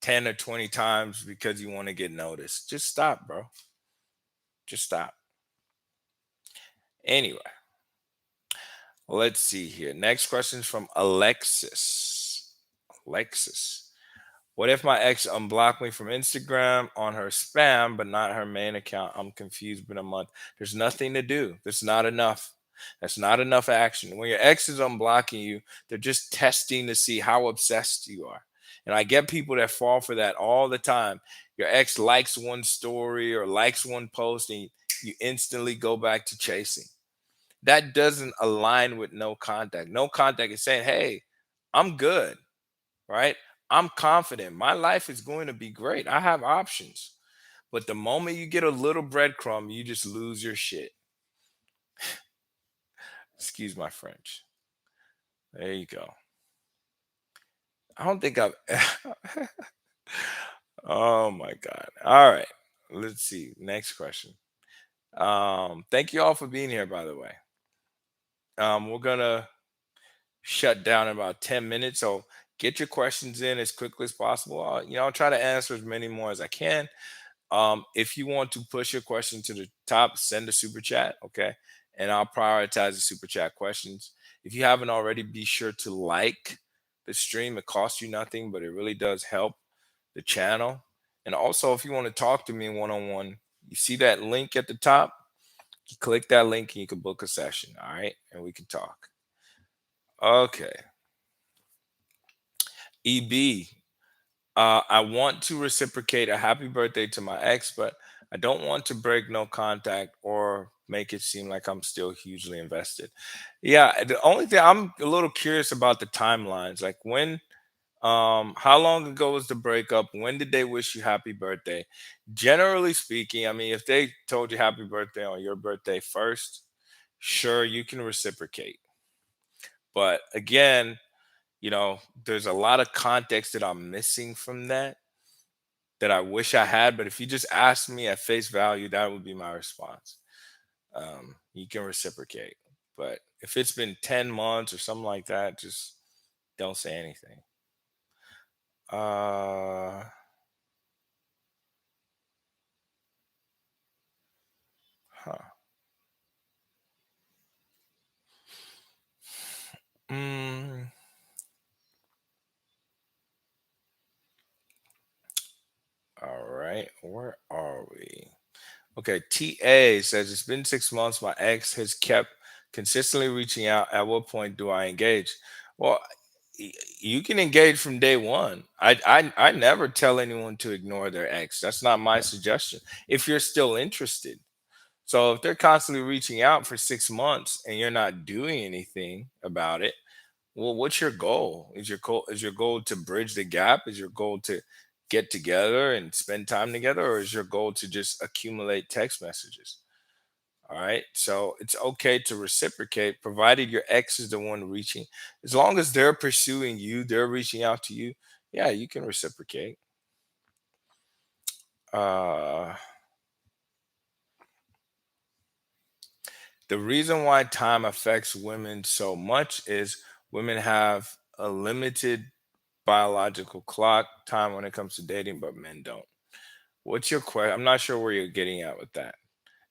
10 or 20 times because you want to get noticed. Just stop, bro. Just stop. Anyway, let's see here. Next question is from Alexis. Alexis. What if my ex unblocked me from Instagram on her spam, but not her main account? I'm confused. Been a month. There's nothing to do. That's not enough. That's not enough action. When your ex is unblocking you, they're just testing to see how obsessed you are. And I get people that fall for that all the time. Your ex likes one story or likes one post, and you instantly go back to chasing. That doesn't align with no contact. No contact is saying, hey, I'm good, right? I'm confident. My life is going to be great. I have options. But the moment you get a little breadcrumb, you just lose your shit. Excuse my French. There you go. I don't think I've. Oh my God. All right. Let's see. Next question. Thank you all for being here, by the way. We're gonna shut down in about 10 minutes. So get your questions in as quickly as possible. I'll try to answer as many more as I can. If you want to push your question to the top, send a super chat, okay? And I'll prioritize the super chat questions. If you haven't already, be sure to like the stream. It costs you nothing, but it really does help the channel. And also, if you want to talk to me one on one, you see that link at the top? You click that link and you can book a session, all right? And we can talk. Okay. EB, I want to reciprocate a happy birthday to my ex, but I don't want to break no contact or make it seem like I'm still hugely invested. Yeah, the only thing I'm a little curious about the timelines, like when how long ago was the breakup? When did they wish you happy birthday? Generally speaking, I mean, if they told you happy birthday on your birthday first, sure, you can reciprocate. But again, there's a lot of context that I'm missing from that I wish I had. But if you just ask me at face value, that would be my response. You can reciprocate. But if it's been 10 months or something like that, just don't say anything. Uh, huh. Mm, all right. Where are we? Okay. TA says it's been 6 months. My ex has kept consistently reaching out. At what point do I engage? Well, y- you can engage from day one. I never tell anyone to ignore their ex. That's not my suggestion. If you're still interested. So if they're constantly reaching out for 6 months and you're not doing anything about it, well, what's your goal? Is your goal to bridge the gap? Is your goal to get together and spend time together, or is your goal to just accumulate text messages? All right. So it's okay to reciprocate, provided your ex is the one reaching. As long as they're pursuing you, they're reaching out to you. Yeah, you can reciprocate. Uh, the reason why time affects women so much is women have a limited biological clock time when it comes to dating, but men don't. What's your question? I'm not sure where you're getting at with that.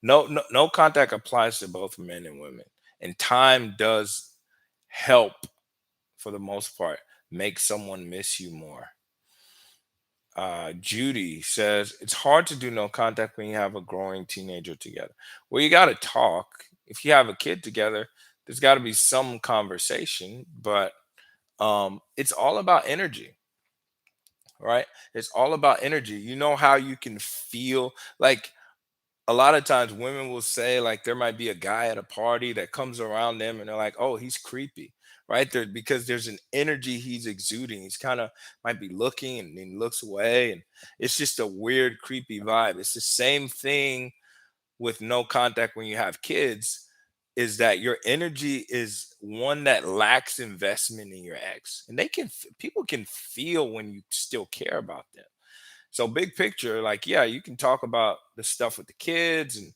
No, no, no contact applies to both men and women, and time does help for the most part make someone miss you more. Judy says it's hard to do no contact when you have a growing teenager together. Well, you got to talk. If you have a kid together, there's got to be some conversation, but it's all about energy, right? It's all about energy. You know how you can feel like a lot of times women will say like there might be a guy at a party that comes around them and they're like, oh, he's creepy, right there, because there's an energy he's exuding. He's kind of might be looking and he looks away, and it's just a weird creepy vibe. It's the same thing with no contact when you have kids, is that your energy is one that lacks investment in your ex, and people can feel when you still care about them. So big picture, like, yeah, you can talk about the stuff with the kids and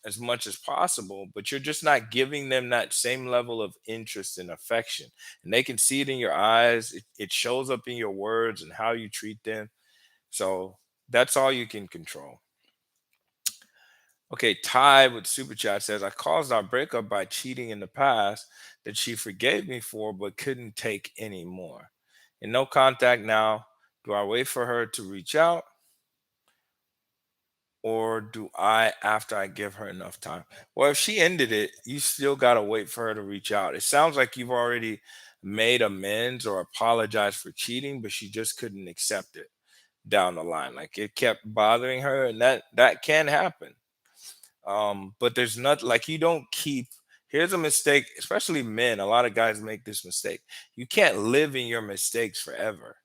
as much as possible, but you're just not giving them that same level of interest and affection. And they can see it in your eyes. It shows up in your words and how you treat them. So that's all you can control. Okay, Ty with Super Chat says, I caused our breakup by cheating in the past that she forgave me for but couldn't take anymore. And no contact now. Do I wait for her to reach out, or do I after I give her enough time? Well, if she ended it, you still got to wait for her to reach out. It sounds like you've already made amends or apologized for cheating, but she just couldn't accept it down the line. Like it kept bothering her, and that can happen. But there's not like you don't keep. Here's a mistake, especially men. A lot of guys make this mistake. You can't live in your mistakes forever,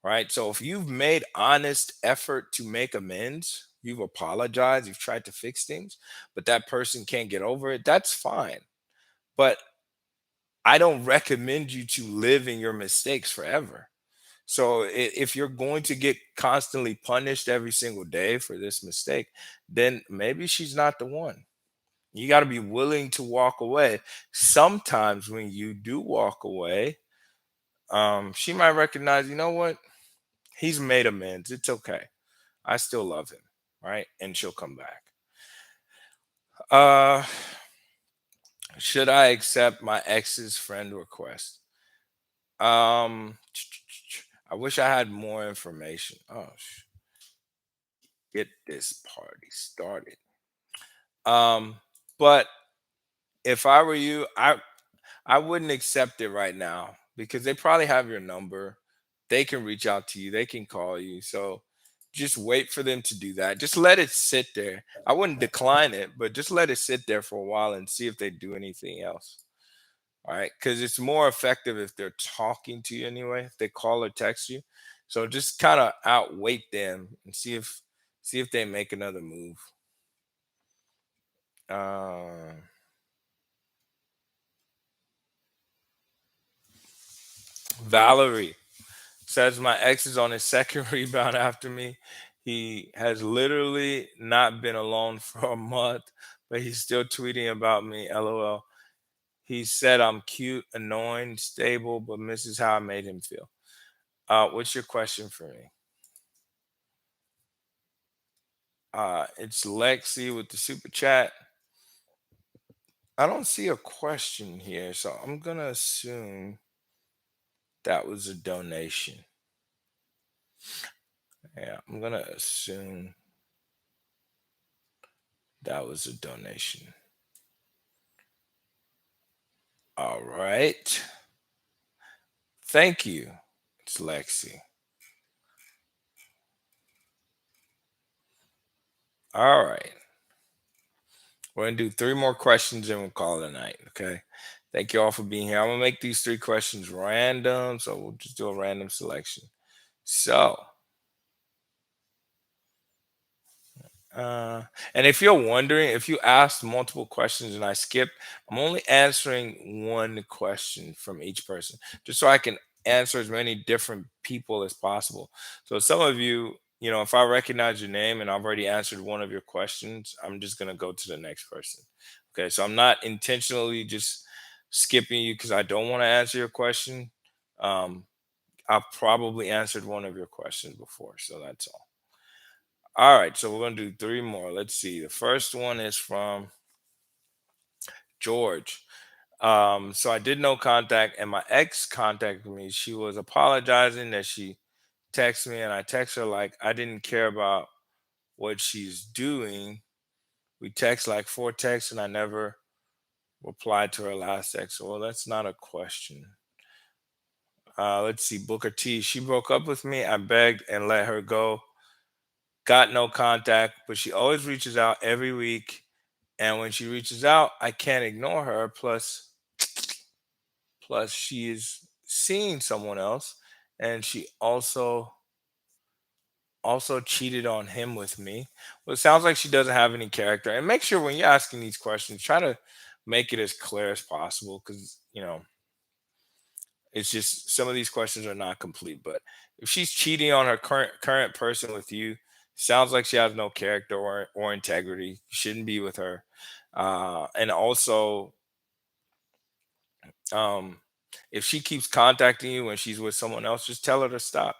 right? So if you've made honest effort to make amends, you've apologized, you've tried to fix things, but that person can't get over it, that's fine. But I don't recommend you to live in your mistakes forever. So if you're going to get constantly punished every single day for this mistake, then maybe she's not the one. You got to be willing to walk away. Sometimes when you do walk away, she might recognize, you know what? He's made amends. It's okay. I still love him, right? And she'll come back. Uh, should I accept my ex's friend request? Um, I wish I had more information. Oh, get this party started. Um, but if I were you, I wouldn't accept it right now because they probably have your number. They can reach out to you. They can call you. So just wait for them to do that. Just let it sit there. I wouldn't decline it, but just let it sit there for a while and see if they do anything else. All right. Because it's more effective if they're talking to you anyway, if they call or text you. So just kind of outwait them and see if they make another move. Uh, Valerie says my ex is on his second rebound after me. He has literally not been alone for a month, but he's still tweeting about me. LOL. He said I'm cute, annoying, stable, but misses how I made him feel. What's your question for me? It's Lexi with the super chat. I don't see a question here, so I'm gonna assume that was a donation. Yeah, I'm gonna assume that was a donation. All right. Thank you. It's Lexi. All right. We're gonna do three more questions and we'll call it a night. Okay. Thank you all for being here. I'm gonna make these three questions random, so we'll just do a random selection. So, Uh, and if you're wondering, if you asked multiple questions and I skipped, I'm only answering one question from each person, just so I can answer as many different people as possible. So some of you, if I recognize your name and I've already answered one of your questions, I'm just gonna go to the next person. Okay, so I'm not intentionally just skipping you because I don't want to answer your question. Um, I've probably answered one of your questions before, so that's all. All right, so we're gonna do three more. Let's see. The first one is from George. So I did no contact, and my ex contacted me. She was apologizing that she texted me, and I text her like I didn't care about what she's doing. We text like four texts, and I never replied to her last text. Well, that's not a question. Let's see. Booker T. She broke up with me. I begged and let her go. Got no contact, but she always reaches out every week. And when she reaches out, I can't ignore her. Plus she is seeing someone else, and she also cheated on him with me. Well, it sounds like she doesn't have any character. And make sure when you're asking these questions, try to make it as clear as possible because it's just some of these questions are not complete. But if she's cheating on her current person with you, sounds like she has no character or integrity. You shouldn't be with her. And also, Um, if she keeps contacting you when she's with someone else, just tell her to stop.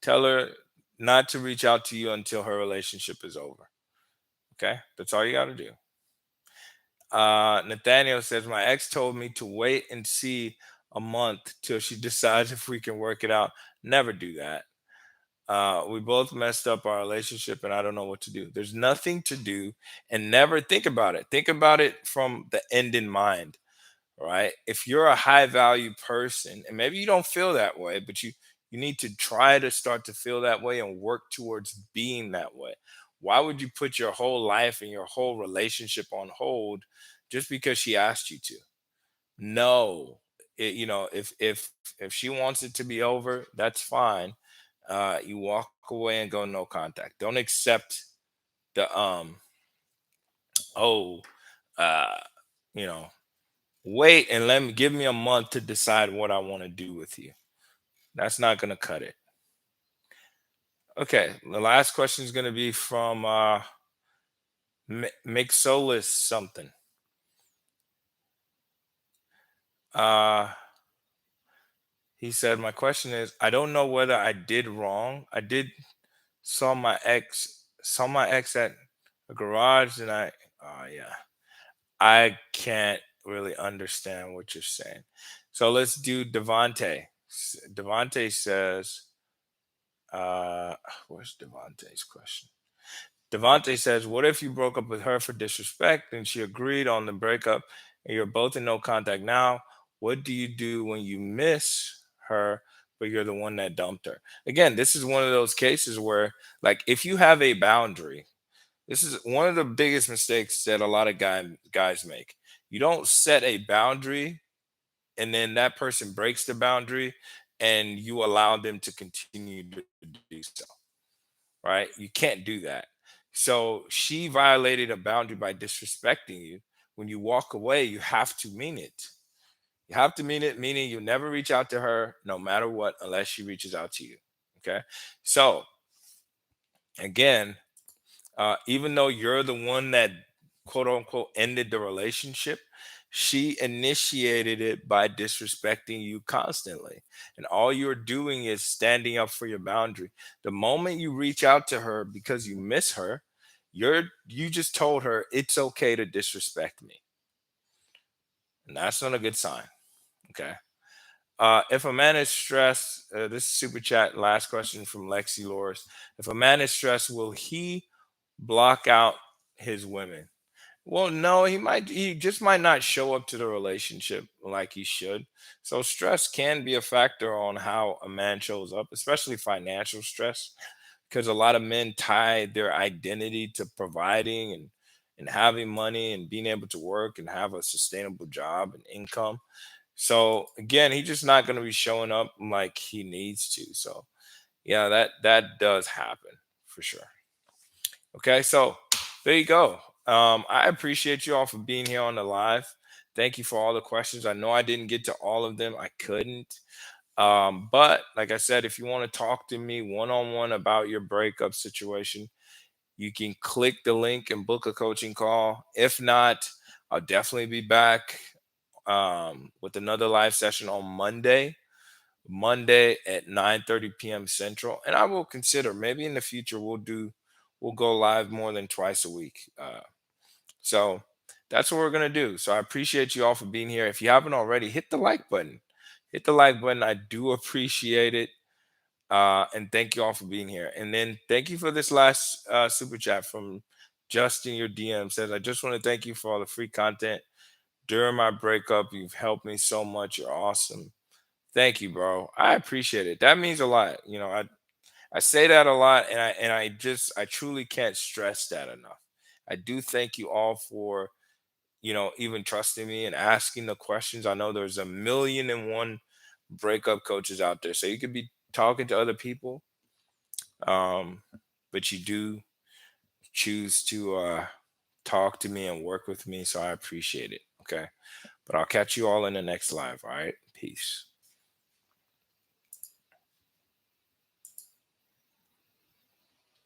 Tell her not to reach out to you until her relationship is over. Okay, that's all you got to do. Nathaniel says my ex told me to wait and see a month till she decides if we can work it out. Never do that. We both messed up our relationship, and I don't know what to do. There's nothing to do, and never think about it. Think about it from the end in mind, right? If you're a high value person and maybe you don't feel that way, but you need to try to start to feel that way and work towards being that way. Why would you put your whole life and your whole relationship on hold just because she asked you to? No. If she wants it to be over, that's fine. You walk away and go no contact. Don't accept the oh uh you know wait and let me give me a month to decide what I want to do with you. That's not going to cut it. Okay, the last question is going to be from Mixolis something. Uh, he said, "My question is, I don't know whether I did wrong. I did saw my ex at a garage, and yeah, I can't really understand what you're saying. So let's do Devante. Devante says, uh, where's Devante's question? Devante says, what if you broke up with her for disrespect and she agreed on the breakup and you're both in no contact now? What do you do when you miss her but you're the one that dumped her. Again, this is one of those cases where, like, if you have a boundary, this is one of the biggest mistakes that a lot of guys make. You don't set a boundary, and then that person breaks the boundary, and you allow them to continue to do so. Right? You can't do that. So she violated a boundary by disrespecting you. When you walk away, you have to mean it. You have to mean it, meaning you never reach out to her no matter what, unless she reaches out to you. Okay. So again, even though you're the one that quote unquote ended the relationship, she initiated it by disrespecting you constantly. And all you're doing is standing up for your boundary. The moment you reach out to her because you miss her, you just told her it's okay to disrespect me. And that's not a good sign. Okay. If a man is stressed, this is super chat, last question from Lexi Loris. If a man is stressed, will he block out his women? Well, no, he just might not show up to the relationship like he should. So stress can be a factor on how a man shows up, especially financial stress, because a lot of men tie their identity to providing and having money and being able to work and have a sustainable job and income. So again, he's just not going to be showing up like he needs to. So yeah, that does happen for sure. Okay, so there you go. I appreciate you all for being here on the live. Thank you for all the questions. I know I didn't get to all of them. I couldn't. But like I said, if you want to talk to me one on one about your breakup situation, you can click the link and book a coaching call. If not, I'll definitely be back with another live session on Monday at 9:30 p.m. Central. And I will consider maybe in the future we'll go live more than twice a week. So that's what we're gonna do. So I appreciate you all for being here. If you haven't already, hit the like button. Hit the like button. I do appreciate it. And thank you all for being here. And then thank you for this last super chat from Justin. Your DM says, I just want to thank you for all the free content during my breakup. You've helped me so much. You're awesome. Thank you, bro. I appreciate it. That means a lot. I say that a lot, and I truly can't stress that enough. I do thank you all for even trusting me and asking the questions. I know there's a million and one breakup coaches out there, so you could be talking to other people, um, but you do choose to talk to me and work with me, so I appreciate it. Okay, but I'll catch you all in the next live. All right, peace.